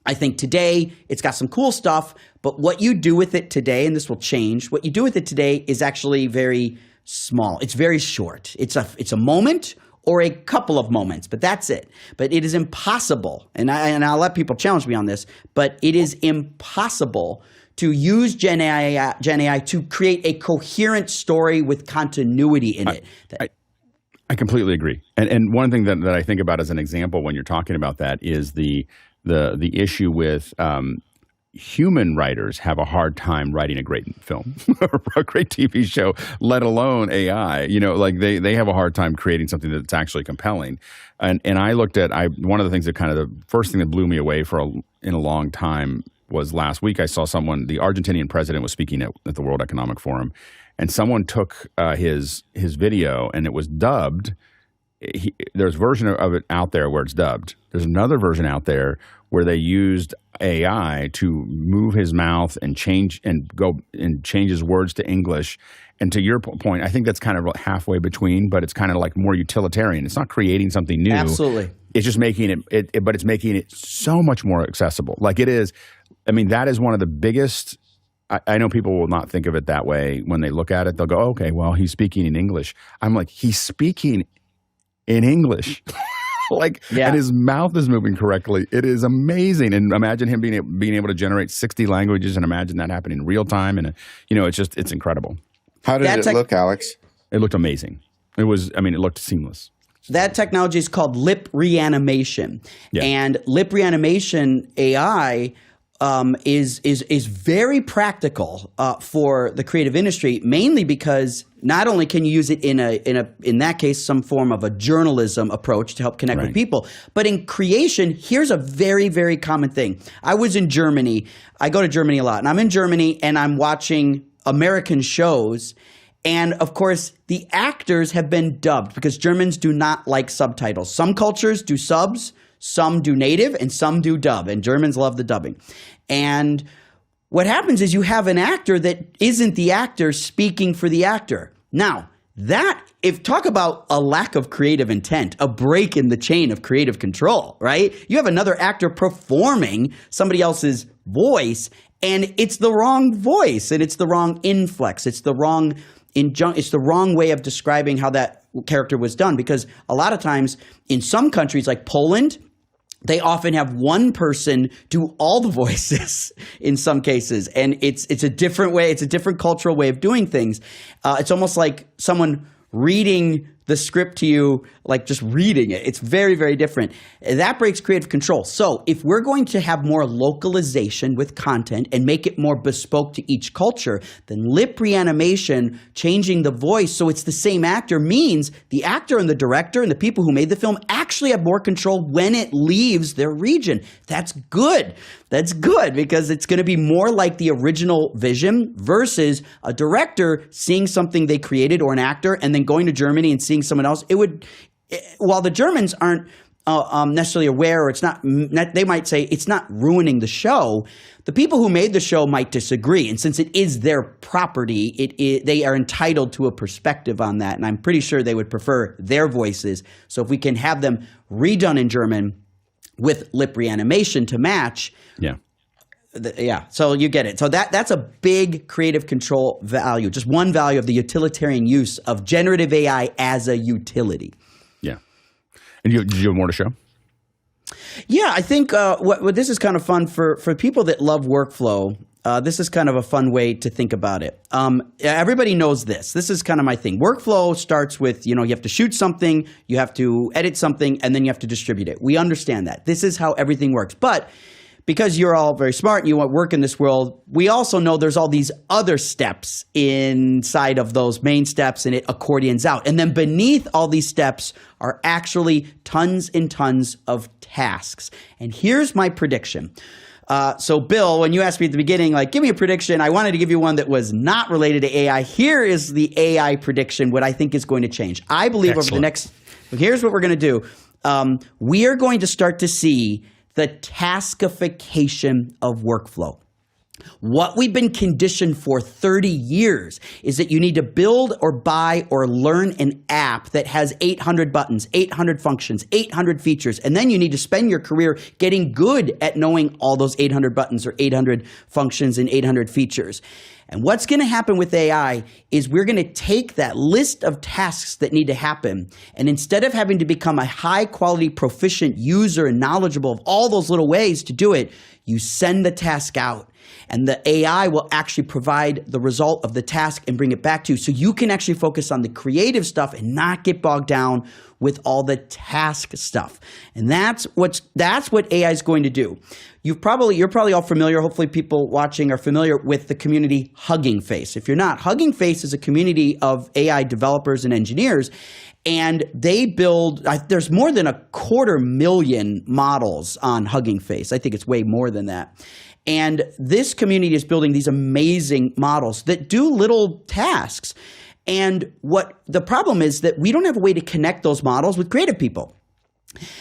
I think today it's got some cool stuff, but what you do with it today, and this will change, what you do with it today is actually very small. It's very short. It's a moment or a couple of moments, but that's it. But it is impossible, and I'll let people challenge me on this, but it is impossible to use Gen AI to create a coherent story with continuity in it. I completely agree. And one thing that I think about as an example when you're talking about that is the issue with human writers have a hard time writing a great film or a great TV show, let alone AI. You know, like they have a hard time creating something that's actually compelling. And I looked at one of the things that kind of the first thing that blew me away in a long time was last week. I saw the Argentinian president was speaking at the World Economic Forum, and someone took his video and it was dubbed. There's a version of it out there where it's dubbed. There's another version out there where they used AI to move his mouth and change his words to English. And to your point, I think that's kind of halfway between, but it's kind of like more utilitarian. It's not creating something new. Absolutely. It's just making but it's making it so much more accessible. Like it is. I mean, that is one of the biggest. I know people will not think of it that way when they look at it. They'll go, okay, well, he's speaking in English. I'm like, he's speaking in English. And his mouth is moving correctly. It is amazing. And imagine him being able to generate 60 languages, and imagine that happening in real time. And, it's incredible. How did it look, Alex? It looked amazing. It looked seamless. That technology is called Lip Reanimation. Yeah. And Lip Reanimation AI is very practical for the creative industry, mainly because not only can you use it in that case some form of a journalism approach to help connect with people, but in creation, here's a very, very common thing. I was in Germany. I go to Germany a lot, and I'm in Germany and I'm watching American shows. And of course, the actors have been dubbed because Germans do not like subtitles. Some cultures do subs, some do native, and some do dub. And Germans love the dubbing. And what happens is you have an actor that isn't the actor speaking for the actor. Now, talk about a lack of creative intent, a break in the chain of creative control, right? You have another actor performing somebody else's voice, and it's the wrong voice, and it's the wrong inflex, it's the wrong way of describing how that character was done. Because a lot of times in some countries like Poland, they often have one person do all the voices in some cases. And it's a different way. It's a different cultural way of doing things. It's almost like someone reading the script to you, like just reading it. It's very, very different. That breaks creative control. So if we're going to have more localization with content and make it more bespoke to each culture, then lip reanimation, changing the voice so it's the same actor, means the actor and the director and the people who made the film actually have more control when it leaves their region. That's good. That's good because it's going to be more like the original vision versus a director seeing something they created or an actor and then going to Germany and seeing someone else. While the Germans aren't necessarily aware, or it's not, they might say it's not ruining the show. The people who made the show might disagree, and since it is their property, they are entitled to a perspective on that. And I'm pretty sure they would prefer their voices. So if we can have them redone in German with lip reanimation to match, so you get it. So that's a big creative control value, just one value of the utilitarian use of generative AI as a utility. Yeah. And did you have more to show? Yeah, I think what this is kind of fun for people that love workflow. This is kind of a fun way to think about it. Everybody knows this. This is kind of my thing. Workflow starts with, you have to shoot something, you have to edit something, and then you have to distribute it. We understand that. This is how everything works. But because you're all very smart and you want to work in this world, we also know there's all these other steps inside of those main steps, and it accordions out. And then beneath all these steps are actually tons and tons of tasks. And here's my prediction. So Bill, when you asked me at the beginning, give me a prediction, I wanted to give you one that was not related to AI. Here is the AI prediction, what I think is going to change. I believe over the next, here's what we're going to do. We are going to start to see the taskification of workflow. What we've been conditioned for 30 years is that you need to build or buy or learn an app that has 800 buttons, 800 functions, 800 features, and then you need to spend your career getting good at knowing all those 800 buttons or 800 functions and 800 features. And what's going to happen with AI is we're going to take that list of tasks that need to happen, and instead of having to become a high-quality, proficient user and knowledgeable of all those little ways to do it, you send the task out. And the AI will actually provide the result of the task and bring it back to you. So you can actually focus on the creative stuff and not get bogged down with all the task stuff. And that's what AI is going to do. You're probably all familiar, hopefully people watching are familiar with the community Hugging Face. If you're not, Hugging Face is a community of AI developers and engineers. And they build, there's more than 250,000 models on Hugging Face. I think it's way more than that. And this community is building these amazing models that do little tasks. And what the problem is that we don't have a way to connect those models with creative people.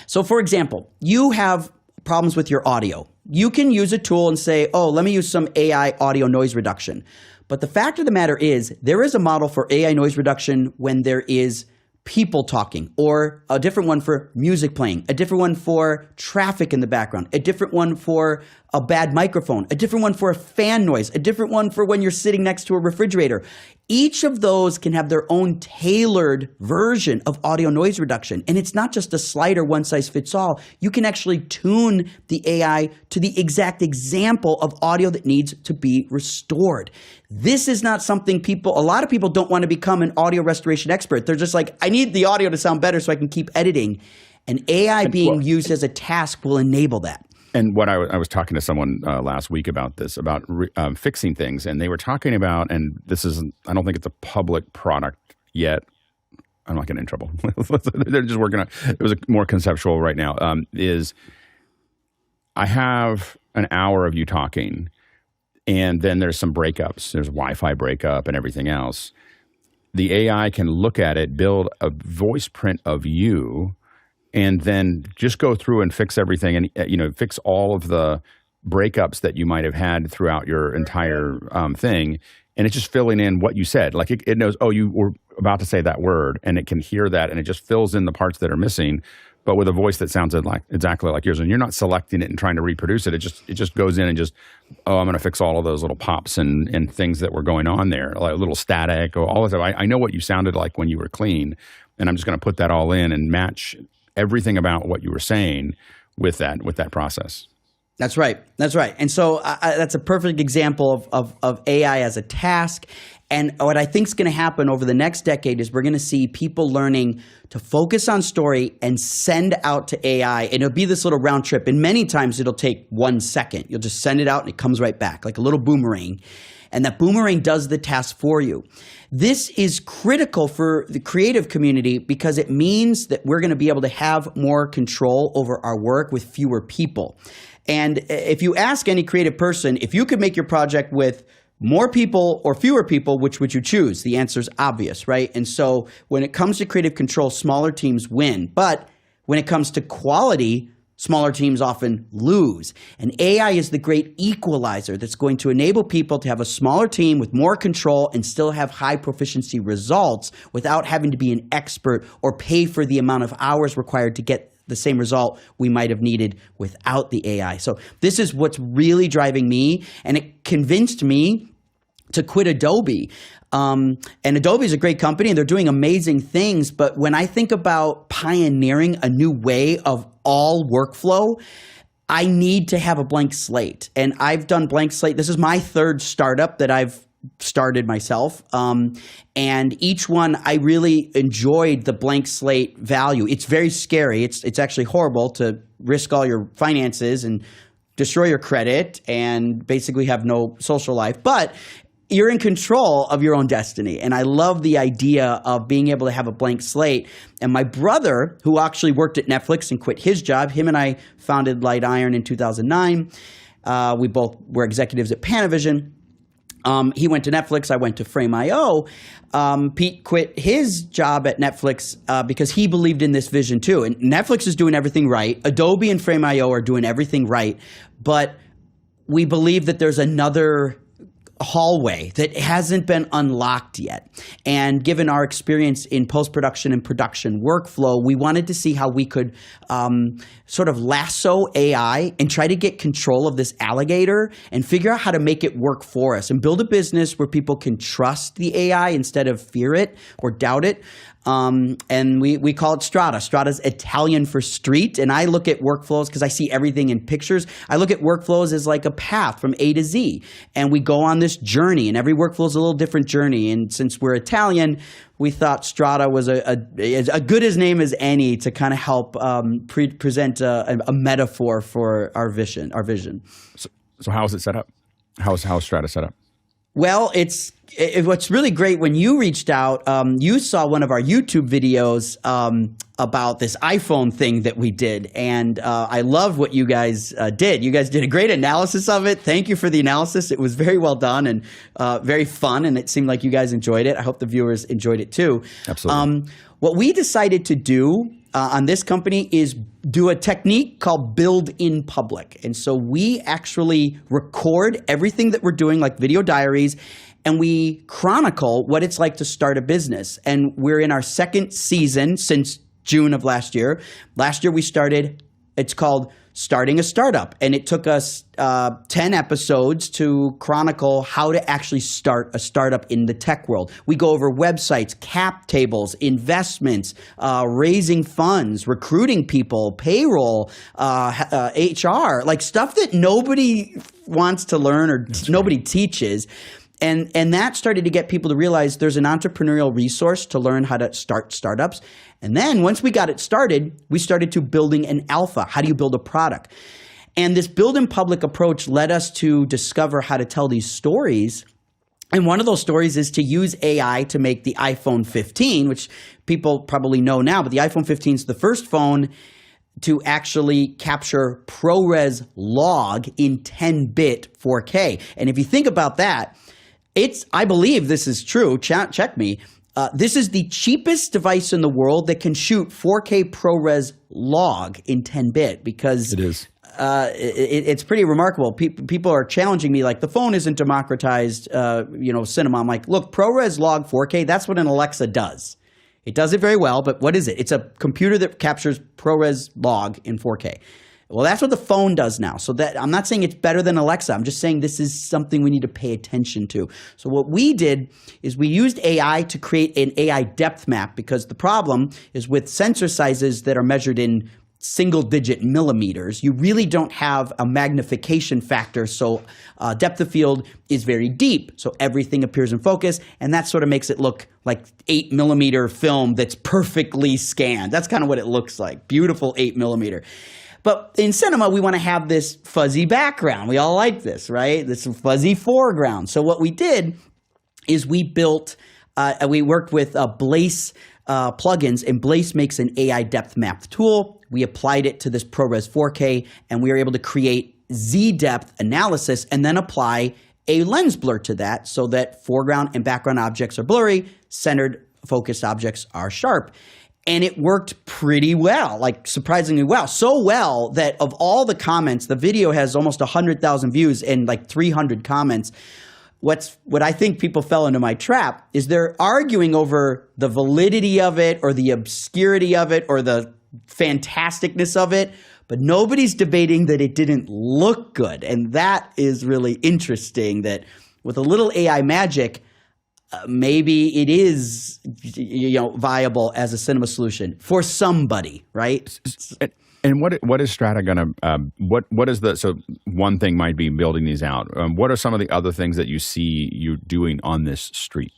So for example, you have problems with your audio. You can use a tool and say, oh, let me use some AI audio noise reduction. But the fact of the matter is there is a model for AI noise reduction when there is people talking, or a different one for music playing, a different one for traffic in the background, a different one for a bad microphone, a different one for a fan noise, a different one for when you're sitting next to a refrigerator. Each of those can have their own tailored version of audio noise reduction. And it's not just a slider, one size fits all. You can actually tune the AI to the exact example of audio that needs to be restored. This is not something a lot of people don't want to become an audio restoration expert. They're just like, I need the audio to sound better so I can keep editing. And AI being used as a task will enable that. And what I was talking to someone last week about this, about fixing things, and they were talking about, and this is, I don't think it's a public product yet. I'm not getting in trouble. They're just working on it. It was more conceptual right now. Is I have an hour of you talking, and then there's some breakups. There's Wi-Fi breakup and everything else. The AI can look at it, build a voice print of you, and then just go through and fix everything and, fix all of the breakups that you might have had throughout your entire thing. And it's just filling in what you said. Like it knows, oh, you were about to say that word, and it can hear that, and it just fills in the parts that are missing, but with a voice that sounds exactly like yours. And you're not selecting it and trying to reproduce it. It just goes in and just, oh, I'm going to fix all of those little pops and things that were going on there, like a little static or all of that. I know what you sounded like when you were clean, and I'm just going to put that all in and match everything about what you were saying with that process. That's right. And so that's a perfect example of AI as a task. And what I think is going to happen over the next decade is we're going to see people learning to focus on story and send out to AI. And it'll be this little round trip. And many times it'll take 1 second. You'll just send it out and it comes right back like a little boomerang. And that boomerang does the task for you. This is critical for the creative community because it means that we're going to be able to have more control over our work with fewer people. And if you ask any creative person, if you could make your project with more people or fewer people, which would you choose? The answer is obvious, right? And so when it comes to creative control, smaller teams win. But when it comes to quality, smaller teams often lose. And AI is the great equalizer that's going to enable people to have a smaller team with more control and still have high proficiency results without having to be an expert or pay for the amount of hours required to get the same result we might have needed without the AI. So this is what's really driving me, and it convinced me to quit Adobe. And Adobe is a great company and they're doing amazing things. But when I think about pioneering a new way of all workflow, I need to have a blank slate. And I've done blank slate. This is my third startup that I've started myself. And each one, I really enjoyed the blank slate value. It's very scary. It's actually horrible to risk all your finances and destroy your credit and basically have no social life. But you're in control of your own destiny. And I love the idea of being able to have a blank slate. And my brother, who actually worked at Netflix and quit his job, him and I founded Light Iron in 2009. We both were executives at Panavision. He went to Netflix. I went to Frame.io. Pete quit his job at Netflix because he believed in this vision too. And Netflix is doing everything right. Adobe and Frame.io are doing everything right. But we believe that there's another hallway that hasn't been unlocked yet. And given our experience in post-production and production workflow, we wanted to see how we could sort of lasso AI and try to get control of this alligator and figure out how to make it work for us and build a business where people can trust the AI instead of fear it or doubt it. And we call it Strada. Strada's Italian for street. And I look at workflows because I see everything in pictures. I look at workflows as like a path from A to Z. And we go on this journey, and every workflow is a little different journey. And since we're Italian, we thought Strada was a good as name as any to kind of help present a metaphor for our vision. So how is it set up? How is Strada set up? Well, what's really great, when you reached out, you saw one of our YouTube videos about this iPhone thing that we did. And I love what you guys did. You guys did a great analysis of it. Thank you for the analysis. It was very well done and very fun. And it seemed like you guys enjoyed it. I hope the viewers enjoyed it too. Absolutely. What we decided to do on this company is do a technique called build in public. And so we actually record everything that we're doing, like video diaries, and we chronicle what it's like to start a business. And we're in our second season since June of last year. Last year we started, it's called Starting a Startup. And it took us 10 episodes to chronicle how to actually start a startup in the tech world. We go over websites, cap tables, investments, raising funds, recruiting people, payroll, HR, like stuff that nobody wants to learn or nobody teaches. And that started to get people to realize there's an entrepreneurial resource to learn how to start startups. And then once we got it started, we started to building an alpha. How do you build a product? And this build in public approach led us to discover how to tell these stories. And one of those stories is to use AI to make the iPhone 15, which people probably know now, but the iPhone 15 is the first phone to actually capture ProRes log in 10-bit 4K. And if you think about that, I believe this is true. Check me. This is the cheapest device in the world that can shoot 4K ProRes log in 10-bit because it is. It's pretty remarkable. People are challenging me like the phone isn't democratized, cinema. I'm like, look, ProRes log 4K, that's what an Alexa does. It does it very well, but what is it? It's a computer that captures ProRes log in 4K. Well, that's what the phone does now. So that I'm not saying it's better than Alexa. I'm just saying this is something we need to pay attention to. So what we did is we used AI to create an AI depth map because the problem is with sensor sizes that are measured in single-digit millimeters, you really don't have a magnification factor. So depth of field is very deep. So everything appears in focus, and that sort of makes it look like 8mm film that's perfectly scanned. That's kind of what it looks like. Beautiful 8mm. But in cinema, we want to have this fuzzy background. We all like this, right? This fuzzy foreground. So what we did is we worked with Blaze plugins, and Blaze makes an AI depth map tool. We applied it to this ProRes 4K, and we were able to create Z-depth analysis and then apply a lens blur to that so that foreground and background objects are blurry, centered focused objects are sharp. And it worked pretty well, like surprisingly well. So well that of all the comments, the video has almost 100,000 views and like 300 comments. What I think people fell into my trap is they're arguing over the validity of it or the obscurity of it or the fantasticness of it, but nobody's debating that it didn't look good. And that is really interesting that with a little AI magic, maybe it is viable as a cinema solution for somebody, right? And what is Strada going to, what is the, so one thing might be building these out. What are some of the other things that you see you doing on this street?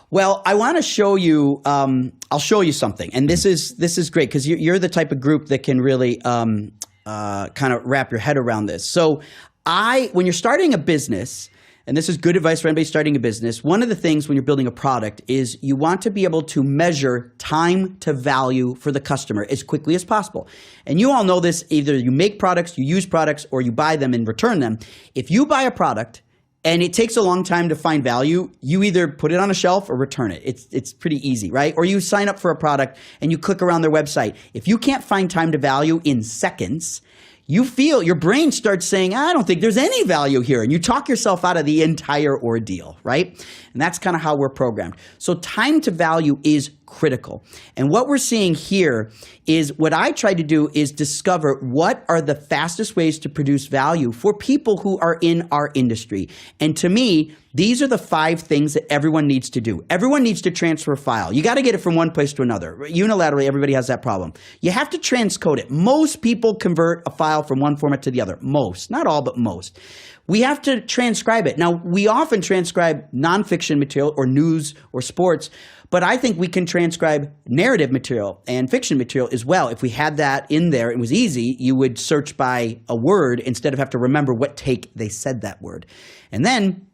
Well, I want to show you, I'll show you something. And this is great because you're the type of group that can really kind of wrap your head around this. So when you're starting a business, and this is good advice for anybody starting a business, one of the things when you're building a product is you want to be able to measure time to value for the customer as quickly as possible. And you all know this, either you make products, you use products, or you buy them and return them. If you buy a product and it takes a long time to find value, you either put it on a shelf or return it. It's pretty easy, right? Or you sign up for a product and you click around their website. If you can't find time to value in seconds, you feel your brain starts saying, I don't think there's any value here. And you talk yourself out of the entire ordeal, right? And that's kind of how we're programmed. So time to value is critical. And what we're seeing here is what I try to do is discover what are the fastest ways to produce value for people who are in our industry. And to me, these are the 5 things that everyone needs to do. Everyone needs to transfer a file. You got to get it from one place to another. Unilaterally, everybody has that problem. You have to transcode it. Most people convert a file from one format to the other. Most, not all, but most. We have to transcribe it. Now, we often transcribe nonfiction material or news or sports, but I think we can transcribe narrative material and fiction material as well. If we had that in there, it was easy. You would search by a word instead of have to remember what take they said that word. And then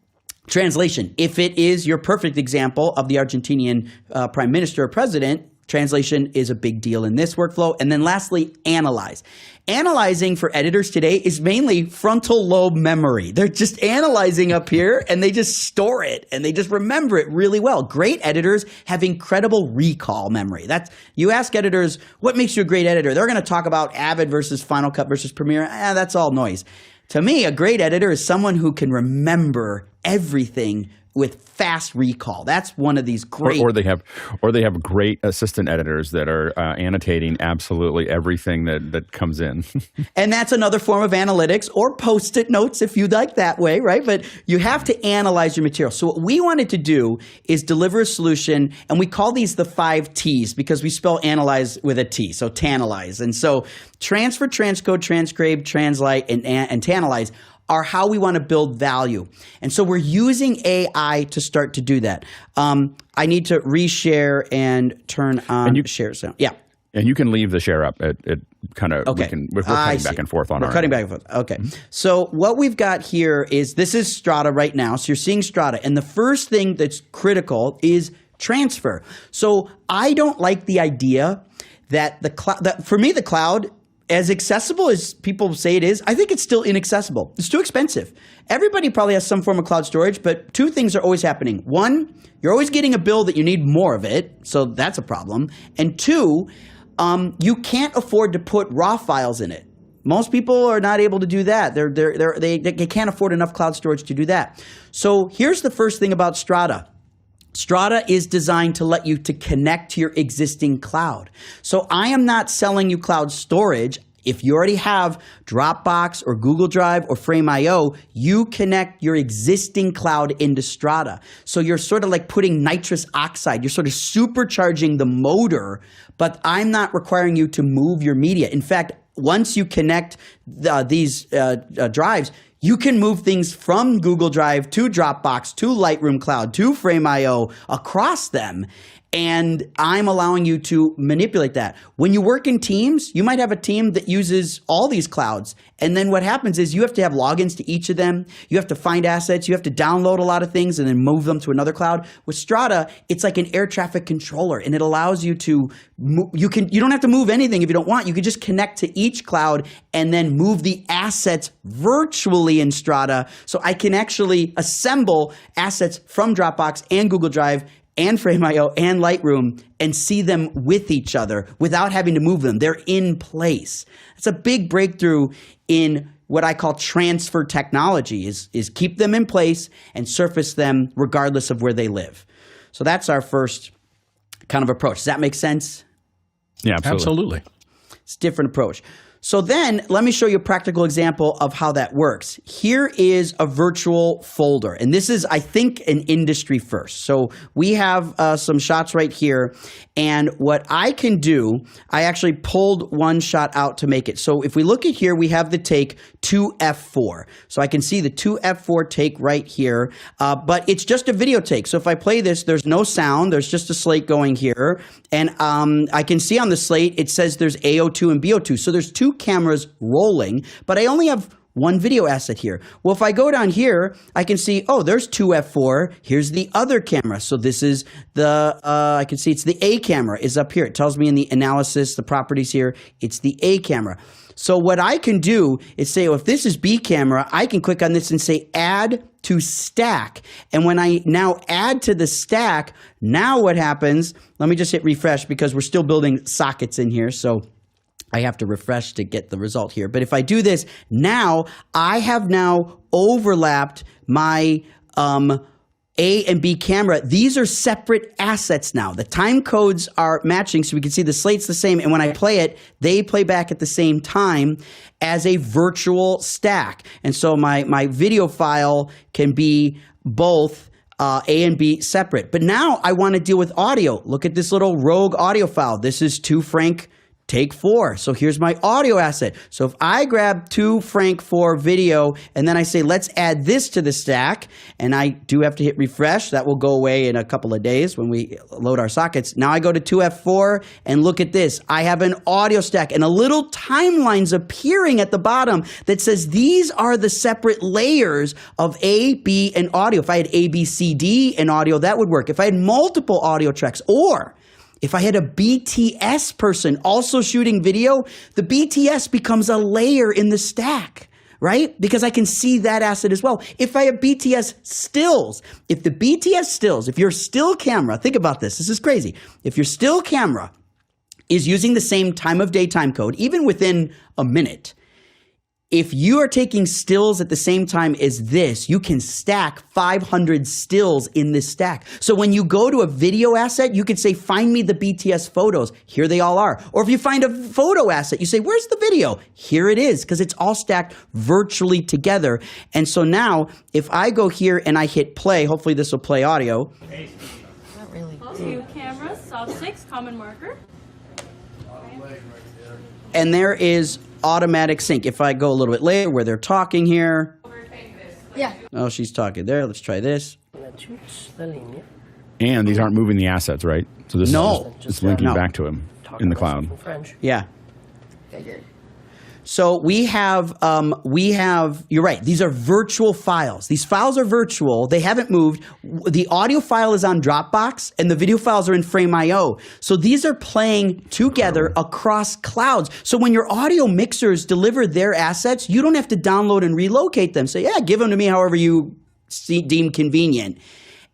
translation. If it is your perfect example of the Argentinian prime minister or president, translation is a big deal in this workflow. And then lastly, analyze. Analyzing for editors today is mainly frontal lobe memory. They're just analyzing up here and they just store it and they just remember it really well. Great editors have incredible recall memory. You ask editors, what makes you a great editor? They're going to talk about Avid versus Final Cut versus Premiere. That's all noise. To me, a great editor is someone who can remember everything with fast recall. That's one of these great. Or they have great assistant editors that are annotating absolutely everything that comes in. And that's another form of analytics, or Post-it notes if you'd like that way, right? But you have to analyze your material. So what we wanted to do is deliver a solution, and we call these the 5 T's because we spell analyze with a T, so tanalyze. And so transfer, transcode, transcribe, translate, and tanalyze are how we want to build value. And so we're using AI to start to do that. I need to reshare and turn on share sound. Yeah. And you can leave the share up. It kind of, okay. We're cutting back and forth on our. We're cutting back and forth. Okay. So what we've got here is, this is Strada right now. So you're seeing Strada. And the first thing that's critical is transfer. So I don't like the idea that for me, the cloud, as accessible as people say it is, I think it's still inaccessible. It's too expensive. Everybody probably has some form of cloud storage, but 2 things are always happening. 1, you're always getting a bill that you need more of it, so that's a problem. And 2, you can't afford to put raw files in it. Most people are not able to do that. They can't afford enough cloud storage to do that. So here's the first thing about Strada. Strada is designed to let you to connect to your existing cloud. So I am not selling you cloud storage. If you already have Dropbox or Google Drive or Frame.io, you connect your existing cloud into Strada. So you're sort of like putting nitrous oxide. You're sort of supercharging the motor, but I'm not requiring you to move your media. In fact, once you connect these drives, you can move things from Google Drive to Dropbox to Lightroom Cloud to Frame.io across them. And I'm allowing you to manipulate that. When you work in teams, you might have a team that uses all these clouds. And then what happens is you have to have logins to each of them. You have to find assets. You have to download a lot of things and then move them to another cloud. With Strada, it's like an air traffic controller, and it allows you to you don't have to move anything if you don't want. You can just connect to each cloud and then move the assets virtually in Strada. So I can actually assemble assets from Dropbox and Google Drive and Frame.io and Lightroom and see them with each other without having to move them. They're in place. It's a big breakthrough in what I call transfer technology, is keep them in place and surface them regardless of where they live. So that's our first kind of approach. Does that make sense? Yeah, absolutely. Absolutely. It's a different approach. So then let me show you a practical example of how that works. Here is a virtual folder, and this is, I think, an industry first. So we have some shots right here, and what I can do, I actually pulled one shot out to make it. So if we look at here, we have the take 2F4. So I can see the 2F4 take right here, but it's just a video take. So if I play this, there's no sound, there's just a slate going here, and I can see on the slate, it says there's AO2 and BO2. So there's two cameras rolling, but I only have one video asset here. Well, if I go down here, I can see, oh, there's 2F4. Here's the other camera. So this is the, I can see it's the A camera is up here. It tells me in the analysis, the properties here, it's the A camera. So what I can do is say, oh, if this is B camera, I can click on this and say add to stack. And when I now add to the stack, now what happens, let me just hit refresh because we're still building sockets in here. So I have to refresh to get the result here. But if I do this, now I have now overlapped my A and B camera. These are separate assets now. The time codes are matching, so we can see the slate's the same. And when I play it, they play back at the same time as a virtual stack. And so my video file can be both A and B separate. But now I want to deal with audio. Look at this little rogue audio file. This is 2 Frank take 4. So here's my audio asset. So if I grab 2 Frank 4 video and then I say, let's add this to the stack, and I do have to hit refresh, that will go away in a couple of days when we load our sockets. Now I go to 2F4 and look at this. I have an audio stack and a little timeline's appearing at the bottom that says these are the separate layers of A, B, and audio. If I had A, B, C, D in audio, that would work. If I had multiple audio tracks, or if I had a BTS person also shooting video, the BTS becomes a layer in the stack, right? Because I can see that asset as well. If I have BTS stills, if the BTS stills, if your still camera, think about this, this is crazy. If your still camera is using the same time of day time code, even within a minute, if you are taking stills at the same time as this, you can stack 500 stills in this stack. So when you go to a video asset, you can say, find me the BTS photos. Here they all are. Or if you find a photo asset, you say, where's the video? Here it is, because it's all stacked virtually together. And so now, if I go here and I hit play, hopefully this will play audio. Not really. View camera, sub 6, common marker. And there is automatic sync. If I go a little bit later where they're talking here. Yeah. Oh, she's talking there. Let's try this. And these aren't moving the assets, right? So this No. is just linking No. back to him in the cloud. Yeah. So we have, you're right, these are virtual files. These files are virtual. They haven't moved. The audio file is on Dropbox and the video files are in Frame.io. So these are playing together across clouds. So when your audio mixers deliver their assets, you don't have to download and relocate them. Say, yeah, give them to me however you deem convenient.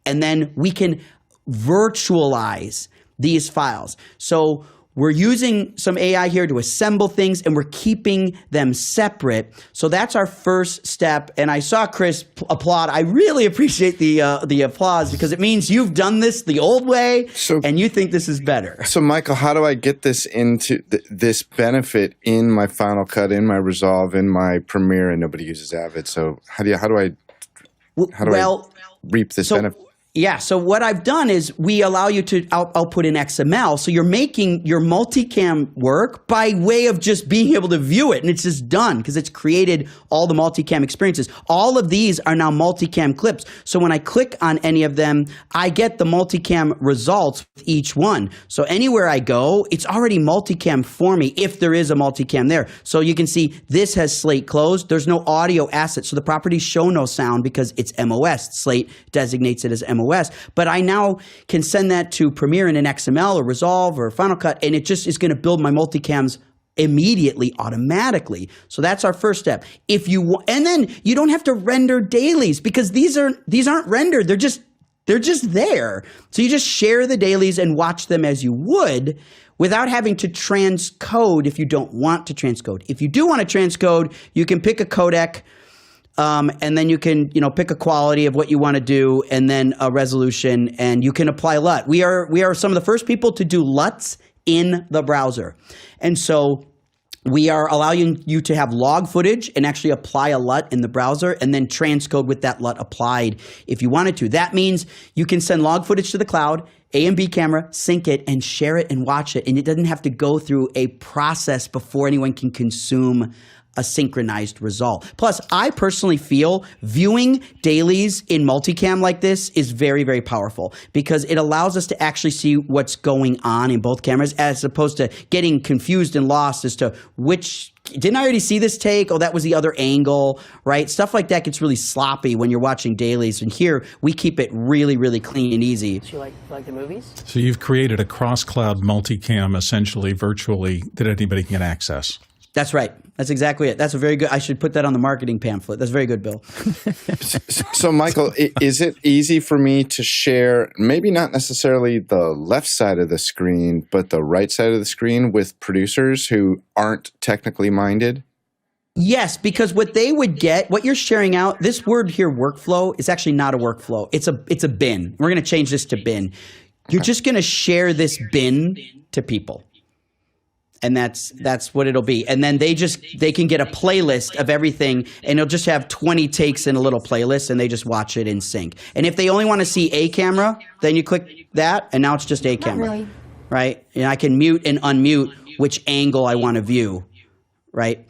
And then we can virtualize these files. So we're using some AI here to assemble things, and we're keeping them separate. So that's our first step. And I saw Chris applaud. I really appreciate the applause, because it means you've done this the old way, and you think this is better. So, Michael, how do I get this into this benefit in my Final Cut, in my Resolve, in my Premiere? And nobody uses Avid. So how do I reap this benefit? Yeah, so what I've done is we allow you to output in XML, so you're making your multicam work by way of just being able to view it, and it's just done because it's created all the multicam experiences. All of these are now multicam clips, so when I click on any of them, I get the multicam results with each one. So anywhere I go, it's already multicam for me if there is a multicam there. So you can see This has Slate closed. There's no audio asset, so the properties show no sound because it's MOS. Slate designates it as MOS. But I now can send that to Premiere in an XML or Resolve or Final Cut, and it just is going to build my multicams immediately, automatically. So that's our first step. If you and then you don't have to render dailies because these aren't rendered. They're just there. So you just share the dailies and watch them as you would, without having to transcode if you don't want to transcode. If you do want to transcode, you can pick a codec. And then you can, pick a quality of what you want to do, and then a resolution, and you can apply LUT. We are some of the first people to do LUTs in the browser. And so we are allowing you to have log footage and actually apply a LUT in the browser and then transcode with that LUT applied if you wanted to. That means you can send log footage to the cloud, A and B camera, sync it, and share it and watch it. And it doesn't have to go through a process before anyone can consume a synchronized result. Plus, I personally feel viewing dailies in multicam like this is very, very powerful because it allows us to actually see what's going on in both cameras as opposed to getting confused and lost as to which, didn't I already see this take? Oh, that was the other angle, right? Stuff like that gets really sloppy when you're watching dailies. And here, we keep it really, really clean and easy. Do you like the movies? So you've created a cross-cloud multicam, essentially, virtually, that anybody can access. That's right. That's exactly it. That's a very good. I should put that on the marketing pamphlet. That's very good, Bill. So, Michael, is it easy for me to share, maybe not necessarily the left side of the screen, but the right side of the screen with producers who aren't technically minded? Yes, because what they would get, what you're sharing out, this word here, workflow, is actually not a workflow. It's a bin. We're going to change this to bin. You're just going to share this bin to people. And that's what it'll be. And then they can get a playlist of everything, and it'll just have 20 takes in a little playlist, and they just watch it in sync. And if they only want to see a camera, then you click that, and now it's just a camera. Not really. Right? And I can mute and unmute which angle I want to view, right?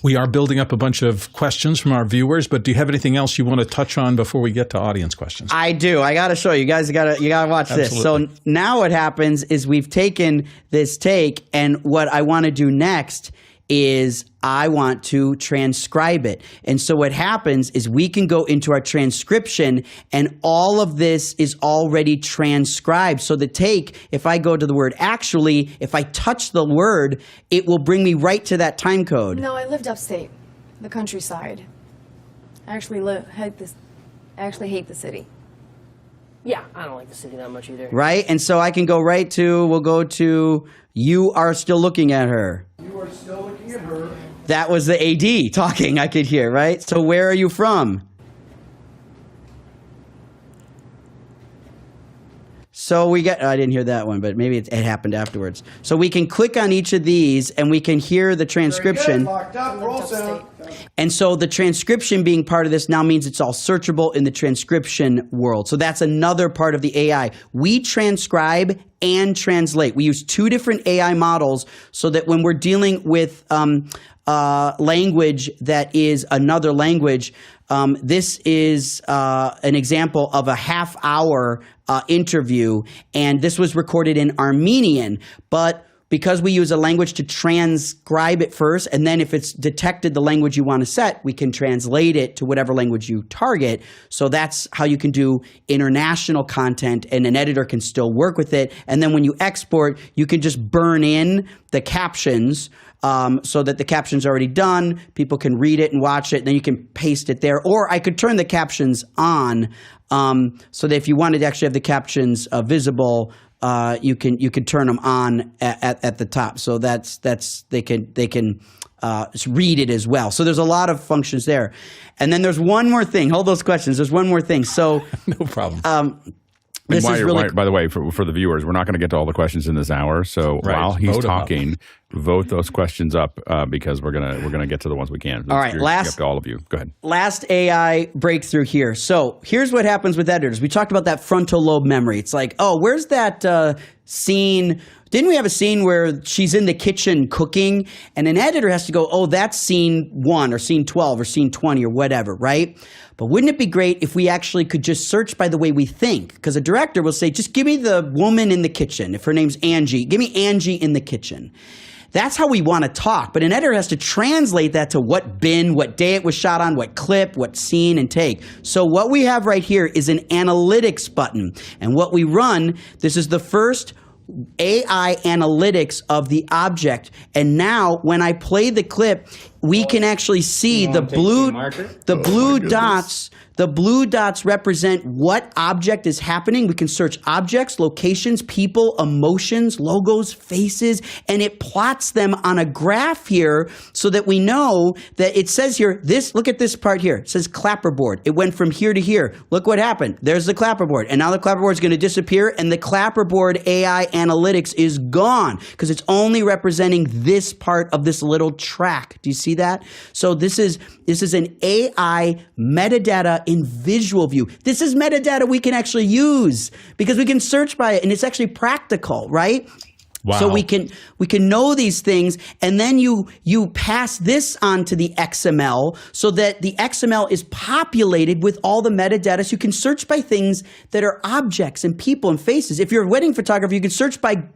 We are building up a bunch of questions from our viewers, but do you have anything else you want to touch on before we get to audience questions? I do. I got to show you. You guys got to watch this. So now what happens is we've taken this take, and what I want to do next is I want to transcribe it. And so what happens is we can go into our transcription, and all of this is already transcribed. So the take, if I go to the word actually, if I touch the word, it will bring me right to that time code. No, I lived upstate, the countryside. I actually hate the city. Yeah, I don't like the city that much either. Right? And so I can go right to, we'll go to, you are still looking at her. You are still looking at her. That was the AD talking, I could hear, right? So where are you from? So we got, I didn't hear that one, but maybe it happened afterwards. So we can click on each of these, and we can hear the transcription. Locked up, roll sound. And so the transcription being part of this now means it's all searchable in the transcription world. So that's another part of the AI. We transcribe and translate. We use two different AI models so that when we're dealing with language that is another language, this is an example of a half-hour interview, and this was recorded in Armenian, but because we use a language to transcribe it first, and then if it's detected the language you want to set, we can translate it to whatever language you target. So that's how you can do international content, and an editor can still work with it. And then when you export, you can just burn in the captions so that the caption's already done. People can read it and watch it, and then you can paste it there. Or I could turn the captions on so that if you wanted to actually have the captions visible, you can turn them on at the top, so that's they can read it as well. So there's a lot of functions there, and then there's one more thing. Hold those questions. There's one more thing. So no problem. This is really. By the way, for the viewers, we're not going to get to all the questions in this hour. So while he's talking, vote those questions up because we're gonna get to the ones we can. All right, up to all of you. Go ahead. Last AI breakthrough here. So here's what happens with editors. We talked about that frontal lobe memory. It's like, oh, where's that scene? Didn't we have a scene where she's in the kitchen cooking, and an editor has to go, oh, that's scene 1 or scene 12 or scene 20 or whatever, right? But wouldn't it be great if we actually could just search by the way we think? Because a director will say, just give me the woman in the kitchen. If her name's Angie, give me Angie in the kitchen. That's how we want to talk. But an editor has to translate that to what bin, what day it was shot on, what clip, what scene and take. So what we have right here is an analytics button. And what we run, this is the first AI analytics of the object. And now when I play the clip, we can actually see the blue dots. The blue dots represent what object is happening. We can search objects, locations, people, emotions, logos, faces, and it plots them on a graph here so that we know that it says here, look at this part here. It says clapperboard. It went from here to here. Look what happened. There's the clapperboard. And now the clapperboard is going to disappear, and the clapperboard AI analytics is gone because it's only representing this part of this little track. Do you see that? So this is an AI metadata in visual view. This is metadata we can actually use because we can search by it, and it's actually practical, right? Wow. So we can know these things, and then you pass this on to the XML so that the XML is populated with all the metadata. So you can search by things that are objects and people and faces. If you're a wedding photographer, you can search by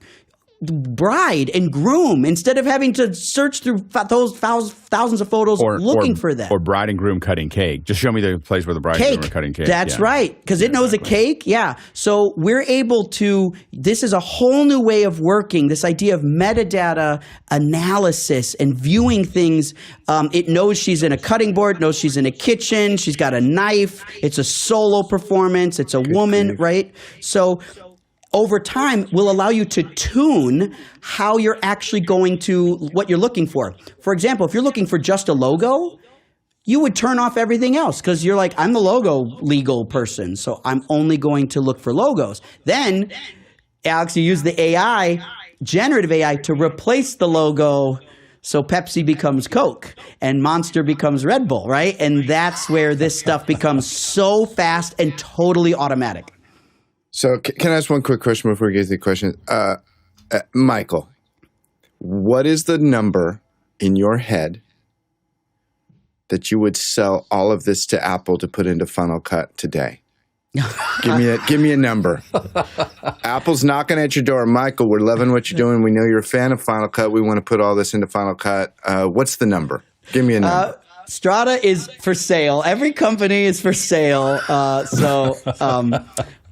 bride and groom instead of having to search through those thousands of photos looking for them. Or bride and groom cutting cake. Just show me the place where the bride and groom are cutting cake. That's right, because it knows a cake. Yeah. So we're able to, this is a whole new way of working, this idea of metadata analysis and viewing things. It knows she's in a cutting board, knows she's in a kitchen, she's got a knife, it's a solo performance, it's a woman, right? So over time will allow you to tune how you're actually going to, what you're looking for. For example, if you're looking for just a logo, you would turn off everything else because you're like, I'm the logo legal person, so I'm only going to look for logos. Then, Alex, you use the AI, generative AI, to replace the logo. So Pepsi becomes Coke and Monster becomes Red Bull, right? And that's where this stuff becomes so fast and totally automatic. So can I ask one quick question before we get to the question? Michael, what is the number in your head that you would sell all of this to Apple to put into Final Cut today? Give me a number. Apple's knocking at your door. Michael, we're loving what you're doing. We know you're a fan of Final Cut. We want to put all this into Final Cut. What's the number? Give me a number. Strada is for sale. Every company is for sale.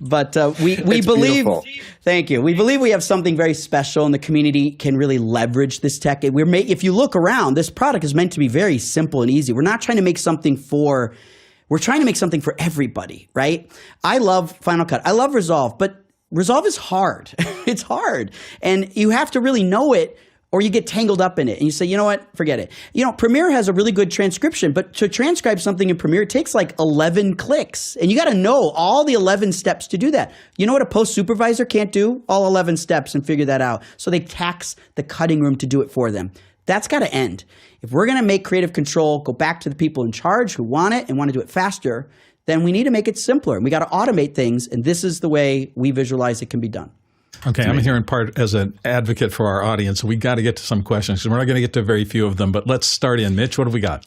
But we believe, beautiful. Thank you. We believe we have something very special, and the community can really leverage this tech. If you look around, this product is meant to be very simple and easy. We're not trying to make something we're trying to make something for everybody, right? I love Final Cut. I love Resolve, but Resolve is hard. It's hard. And you have to really know it, or you get tangled up in it and you say, you know what, forget it. Premiere has a really good transcription, but to transcribe something in Premiere, it takes like 11 clicks. And you got to know all the 11 steps to do that. You know what a post supervisor can't do? All 11 steps and figure that out. So they tax the cutting room to do it for them. That's got to end. If we're going to make creative control go back to the people in charge who want it and want to do it faster, then we need to make it simpler. And we got to automate things. And this is the way we visualize it can be done. Okay, I'm here in part as an advocate for our audience. We got to get to some questions because we're not going to get to very few of them. But let's start in. Mitch, what have we got?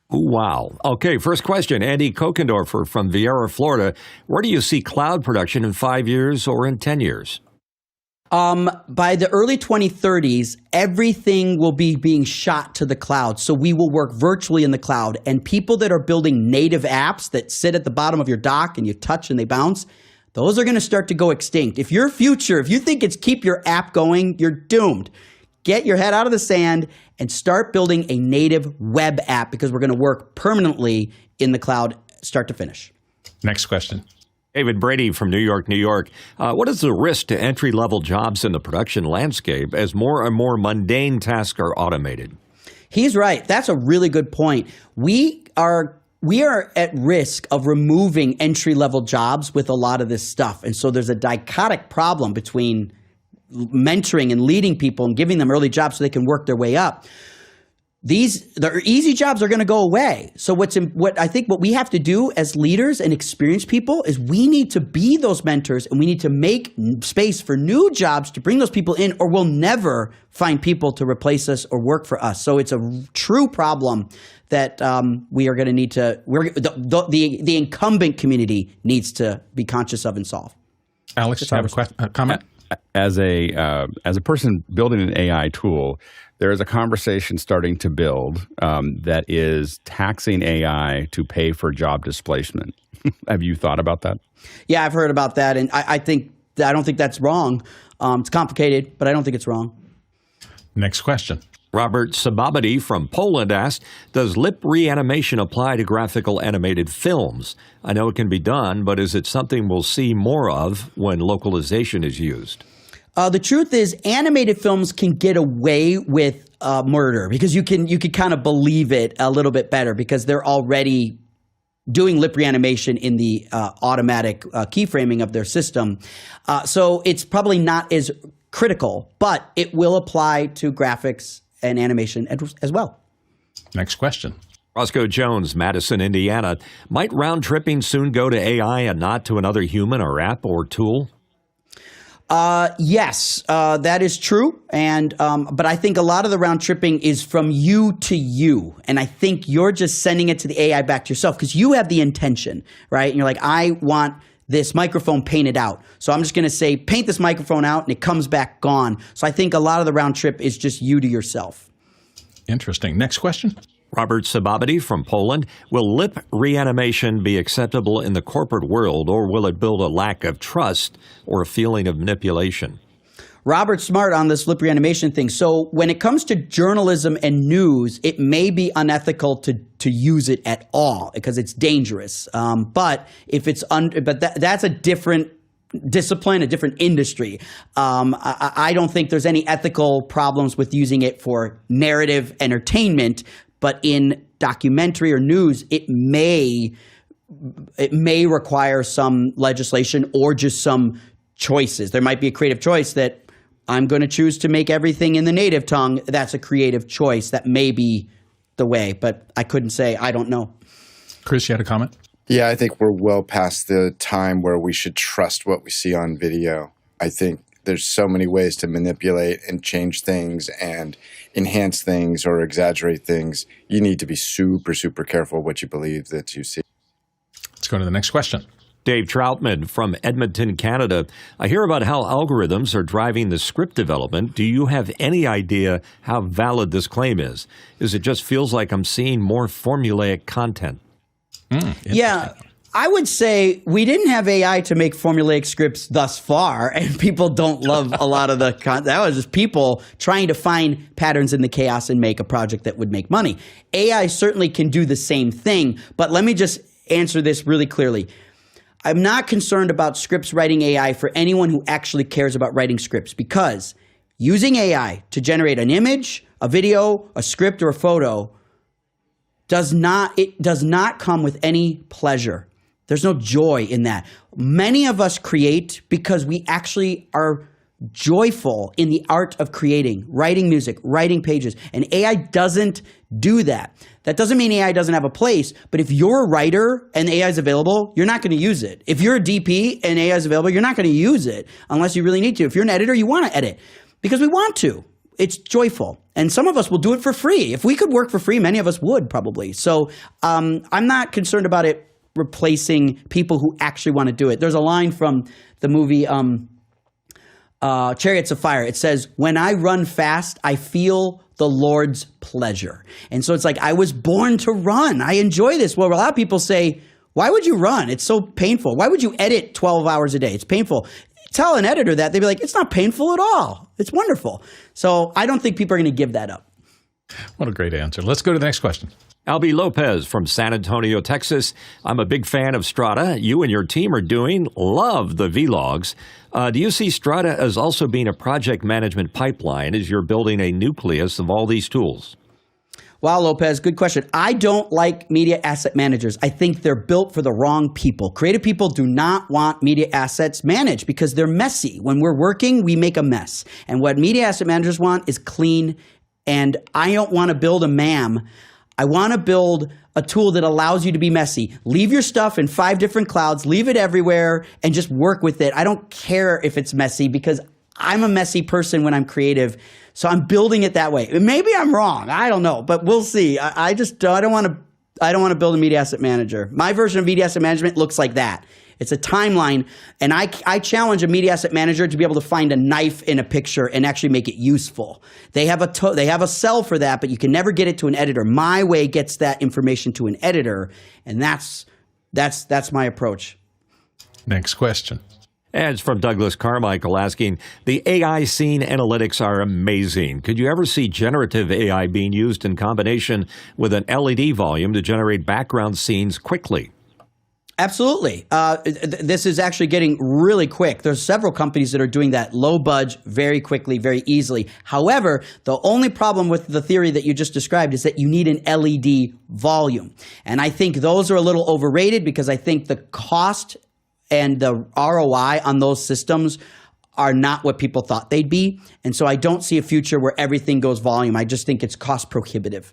Wow. Okay, first question. Andy Kokendorfer from Vieira, Florida. Where do you see cloud production in 5 years or in 10 years? By the early 2030s, everything will be being shot to the cloud. So we will work virtually in the cloud. And people that are building native apps that sit at the bottom of your dock and you touch and they bounce, those are going to start to go extinct. If you think it's keep your app going, you're doomed. Get your head out of the sand and start building a native web app because we're going to work permanently in the cloud, start to finish. Next question. David Brady from New York, New York. What is the risk to entry-level jobs in the production landscape as more and more mundane tasks are automated? He's right. That's a really good point. We are at risk of removing entry-level jobs with a lot of this stuff. And so there's a dichotic problem between mentoring and leading people and giving them early jobs so they can work their way up. The easy jobs are going to go away. So what I think what we have to do as leaders and experienced people is we need to be those mentors, and we need to make space for new jobs to bring those people in, or we'll never find people to replace us or work for us. So it's a true problem that we are going to need to. The incumbent community needs to be conscious of and solve. Alex, do you have a comment? As a person building an AI tool, there is a conversation starting to build that is taxing AI to pay for job displacement. Have you thought about that? Yeah, I've heard about that, and I don't think that's wrong. It's complicated, but I don't think it's wrong. Next question. Robert Sababity from Poland asked, does lip reanimation apply to graphical animated films? I know it can be done, but is it something we'll see more of when localization is used? The truth is, animated films can get away with murder because you can kind of believe it a little bit better because they're already doing lip reanimation in the automatic keyframing of their system. So it's probably not as critical, but it will apply to graphics and animation as well. Next question. Roscoe Jones, Madison, Indiana. Might round-tripping soon go to AI and not to another human or app or tool? Yes, that is true. And but I think a lot of the round tripping is from you to you. And I think you're just sending it to the AI back to yourself because you have the intention, right? And you're like, I want this microphone painted out. So I'm just going to say, paint this microphone out, and it comes back gone. So I think a lot of the round trip is just you to yourself. Interesting. Next question. Robert Sababity from Poland. Will lip reanimation be acceptable in the corporate world, or will it build a lack of trust or a feeling of manipulation? Robert's smart on this lip reanimation thing. So when it comes to journalism and news, it may be unethical to use it at all because it's dangerous. But if it's that's a different discipline, a different industry. I don't think there's any ethical problems with using it for narrative entertainment. But in documentary or news, it may require some legislation or just some choices. There might be a creative choice that I'm going to choose to make everything in the native tongue. That's a creative choice. That may be the way, but I couldn't say. I don't know. Chris, you had a comment? Yeah, I think we're well past the time where we should trust what we see on video. I think there's so many ways to manipulate and change things and enhance things or exaggerate things. You need to be super, super careful what you believe that you see. Let's go to the next question. Dave Troutman from Edmonton, Canada. I hear about how algorithms are driving the script development. Do you have any idea how valid this claim is? Is it just feels like I'm seeing more formulaic content? Yeah, I would say we didn't have AI to make formulaic scripts thus far, and people don't love a lot of the content. That was just people trying to find patterns in the chaos and make a project that would make money. AI certainly can do the same thing, but let me just answer this really clearly. I'm not concerned about scripts writing AI for anyone who actually cares about writing scripts, because using AI to generate an image, a video, a script, or a photo does not come with any pleasure. There's no joy in that. Many of us create because we actually are joyful in the art of creating, writing music, writing pages, and AI doesn't do that. That doesn't mean AI doesn't have a place, but if you're a writer and AI is available, you're not going to use it. If you're a DP and AI is available, you're not going to use it unless you really need to. If you're an editor, you want to edit because we want to. It's joyful. And some of us will do it for free. If we could work for free, many of us would probably. So I'm not concerned about it replacing people who actually want to do it. There's a line from the movie Chariots of Fire. It says, "When I run fast, I feel the Lord's pleasure." And so it's like, I was born to run. I enjoy this. Well, a lot of people say, why would you run? It's so painful. Why would you edit 12 hours a day? It's painful. Tell an editor that, they'd be like, it's not painful at all. It's wonderful. So I don't think people are going to give that up. What a great answer. Let's go to the next question. Albie Lopez from San Antonio, Texas. I'm a big fan of Strada. You and your team are doing. Love the vlogs. Do you see Strada as also being a project management pipeline as you're building a nucleus of all these tools? Wow, Lopez, good question. I don't like media asset managers. I think they're built for the wrong people. Creative people do not want media assets managed because they're messy. When we're working, we make a mess. And what media asset managers want is clean. And I don't want to build a MAM. I want to build a tool that allows you to be messy. Leave your stuff in 5 different clouds, leave it everywhere, and just work with it. I don't care if it's messy because I'm a messy person when I'm creative. So I'm building it that way. Maybe I'm wrong. I don't know, but we'll see. I don't want to build a media asset manager. My version of media asset management looks like that. It's a timeline, and I challenge a media asset manager to be able to find a knife in a picture and actually make it useful. They have a cell for that, but you can never get it to an editor. My way gets that information to an editor, and that's my approach. Next question. And it's from Douglas Carmichael asking, the AI scene analytics are amazing. Could you ever see generative AI being used in combination with an LED volume to generate background scenes quickly? Absolutely. This is actually getting really quick. There's several companies that are doing that low budge very quickly, very easily. However, the only problem with the theory that you just described is that you need an LED volume. And I think those are a little overrated because I think the cost and the ROI on those systems are not what people thought they'd be. And so I don't see a future where everything goes volume. I just think it's cost prohibitive.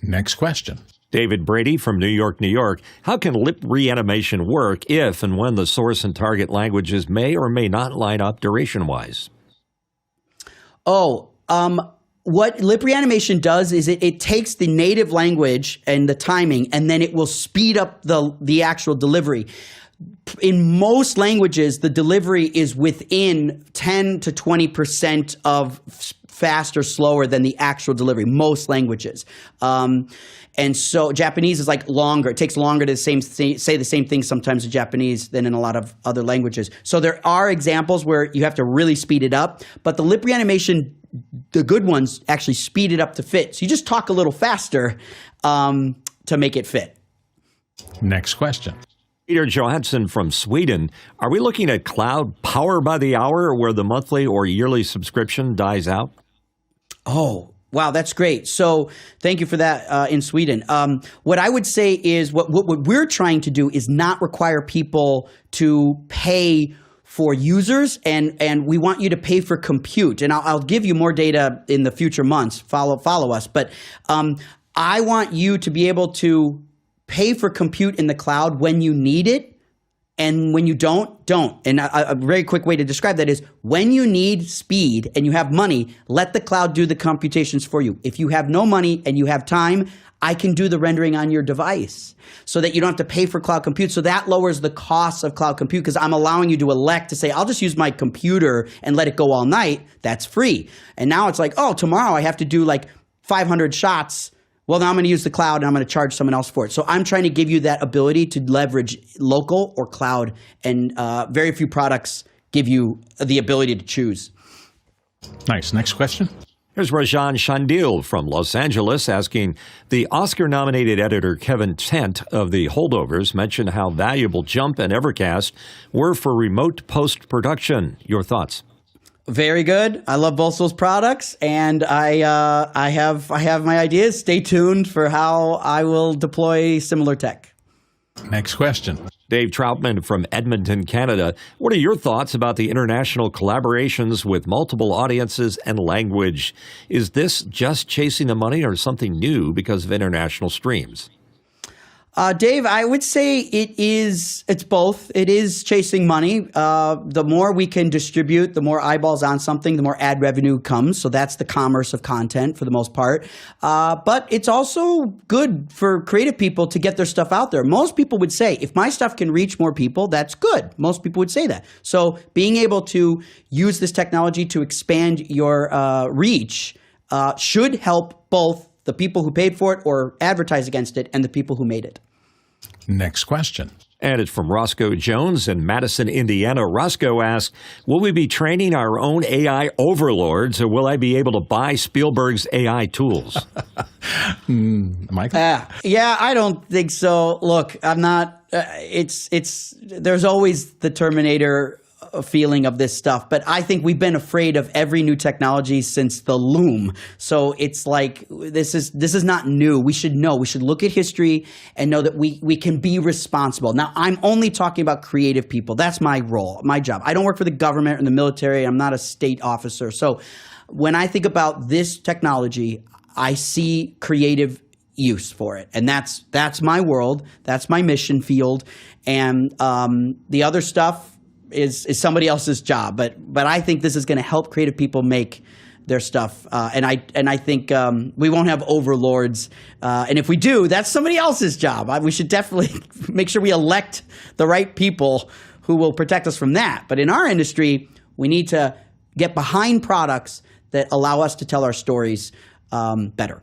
Next question. David Brady from New York, New York. How can lip reanimation work if and when the source and target languages may or may not line up duration-wise? What lip reanimation does is it takes the native language and the timing, and then it will speed up the actual delivery. In most languages, the delivery is within 10 to 20% of fast or slower than the actual delivery, most languages. And so Japanese is like longer. It takes longer to say the same thing sometimes in Japanese than in a lot of other languages. So there are examples where you have to really speed it up, but the lip reanimation, the good ones, actually speed it up to fit. So you just talk a little faster to make it fit. Next question. Peter Johansson from Sweden. Are we looking at cloud power by the hour where the monthly or yearly subscription dies out? Oh, wow, that's great. So thank you for that in Sweden. What I would say is what we're trying to do is not require people to pay for users, and we want you to pay for compute. And I'll give you more data in the future months. Follow us. But I want you to be able to pay for compute in the cloud when you need it. And when you don't. And a very quick way to describe that is when you need speed and you have money, let the cloud do the computations for you. If you have no money and you have time, I can do the rendering on your device so that you don't have to pay for cloud compute. So that lowers the cost of cloud compute because I'm allowing you to elect to say, I'll just use my computer and let it go all night. That's free. And now it's like, oh, tomorrow I have to do like 500 shots. Well, now I'm going to use the cloud and I'm going to charge someone else for it. So I'm trying to give you that ability to leverage local or cloud, and very few products give you the ability to choose. Nice. Next question. Here's Rajan Shandil from Los Angeles asking, the Oscar-nominated editor Kevin Tent of the Holdovers mentioned how valuable Jump and Evercast were for remote post-production. Your thoughts? Very good. I love both those products, and I have my ideas. Stay tuned for how I will deploy similar tech. Next question. Dave Troutman from Edmonton, Canada. What are your thoughts about the international collaborations with multiple audiences and language? Is this just chasing the money or something new because of international streams? Dave, I would say it's both. It is chasing money. The more we can distribute, the more eyeballs on something, the more ad revenue comes. So that's the commerce of content for the most part. But it's also good for creative people to get their stuff out there. Most people would say, if my stuff can reach more people, that's good. Most people would say that. So being able to use this technology to expand your reach should help both the people who paid for it or advertise against it and the people who made it. Next question. And it's from Roscoe Jones in Madison, Indiana. Roscoe asks, will we be training our own AI overlords, or will I be able to buy Spielberg's AI tools? Michael? Yeah, I don't think so. Look, I'm not, there's always the Terminator feeling of this stuff, but I think we've been afraid of every new technology since the loom. So it's like this is not new. We should know. We should look at history and know that we can be responsible. Now, I'm only talking about creative people. That's my role, my job. I don't work for the government or the military. I'm not a state officer. So when I think about this technology, I see creative use for it, and that's my world. That's my mission field, and the other stuff is somebody else's job, but I think this is going to help creative people make their stuff, and I think we won't have overlords, and if we do, that's somebody else's job. We should definitely make sure we elect the right people who will protect us from that. But in our industry, we need to get behind products that allow us to tell our stories better.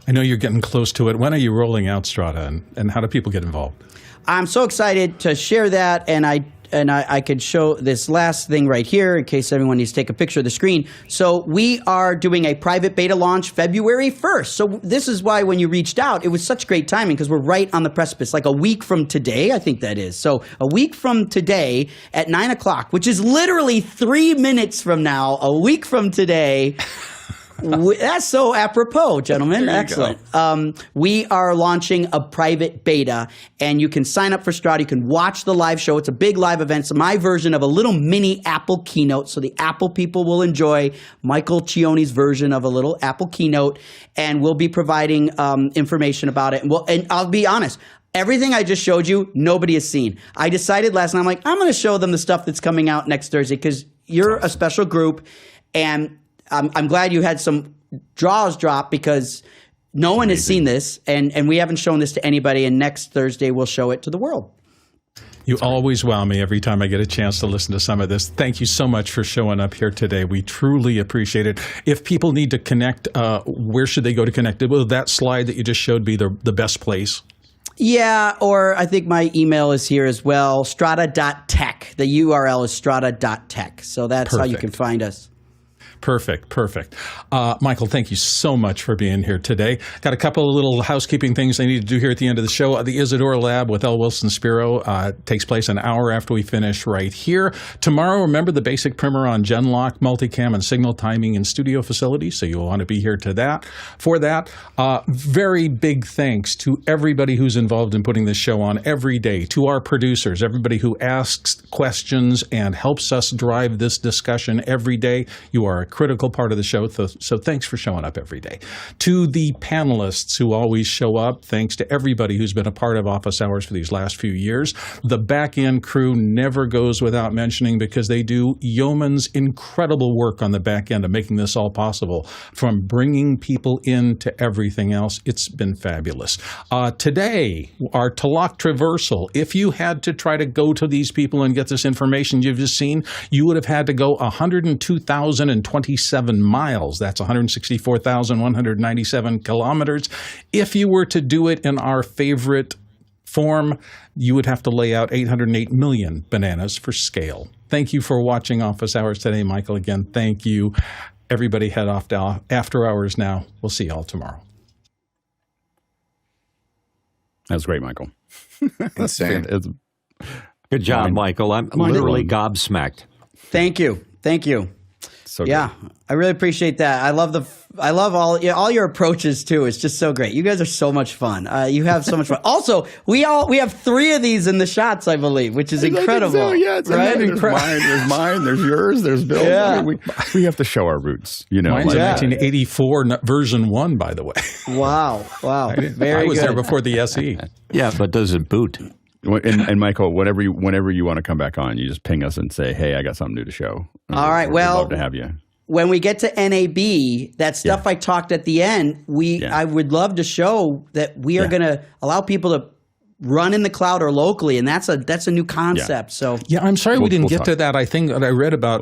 I know you're getting close to it. When are you rolling out Strada, and how do people get involved? I'm so excited to share that, and and I could show this last thing right here in case everyone needs to take a picture of the screen. So we are doing a private beta launch February 1st. So this is why when you reached out, it was such great timing because we're right on the precipice, like a week from today, I think that is. So a week from today at 9 o'clock, which is literally 3 minutes from now, a week from today. That's so apropos, gentlemen. Excellent. We are launching a private beta, and you can sign up for Strada. You can watch the live show. It's a big live event. It's my version of a little mini Apple keynote, so the Apple people will enjoy Michael Cioni's version of a little Apple keynote, and we'll be providing information about it. And I'll be honest, everything I just showed you, nobody has seen. I decided last night, I'm like, I'm going to show them the stuff that's coming out next Thursday because you're a special group, and I'm glad you had some jaws drop because no one has seen this, and we haven't shown this to anybody, and next Thursday we'll show it to the world. You always wow me every time I get a chance to listen to some of this. Thank you so much for showing up here today. We truly appreciate it. If people need to connect, where should they go to connect? Will that slide that you just showed be the best place? Yeah, or I think my email is here as well, strada.tech. The URL is strada.tech, so that's how you can find us. Perfect. Michael, thank you so much for being here today. Got a couple of little housekeeping things I need to do here at the end of the show. The Isadora Lab with L. Wilson Spiro takes place an hour after we finish right here. Tomorrow, remember the basic primer on Genlock, multicam, and signal timing in studio facilities, so you'll want to be here for that. Very big thanks to everybody who's involved in putting this show on every day, to our producers, everybody who asks questions and helps us drive this discussion every day. You are a critical part of the show, so thanks for showing up every day. To the panelists who always show up, thanks to everybody who's been a part of Office Hours for these last few years. The back-end crew never goes without mentioning because they do yeoman's incredible work on the back end of making this all possible, from bringing people in to everything else. It's been fabulous. Today, our Talak traversal, if you had to try to go to these people and get this information you've just seen, you would have had to go 102,027 miles. That's 164,197 kilometers. If you were to do it in our favorite form, you would have to lay out 808 million bananas for scale. Thank you for watching Office Hours today, Michael. Again, thank you. Everybody head off to After Hours now. We'll see you all tomorrow. That was great, Michael. Insane. Good job, Michael. I'm literally gobsmacked. Thank you. So yeah, good. I really appreciate that. I love all your approaches too. It's just so great. You guys are so much fun. You have so much fun. Also, we have 3 of these in the shots, I believe, which is incredible. So, yeah, it's right? There's mine, there's yours, there's Bill's. Yeah. I mean, we have to show our roots, you know. Mine's a 1984 version 1, by the way. Wow. Very I was good. there before the SE. Yeah, but does it boot? And Michael, whenever you want to come back on, you just ping us and say, "Hey, I got something new to show." All right. We'd Well, love to have you. When we get to NAB, that stuff I talked at the end, I would love to show that we are going to allow people to run in the cloud or locally, and that's a new concept. So I'm sorry we didn't we'll get talk. to that. I think that I read about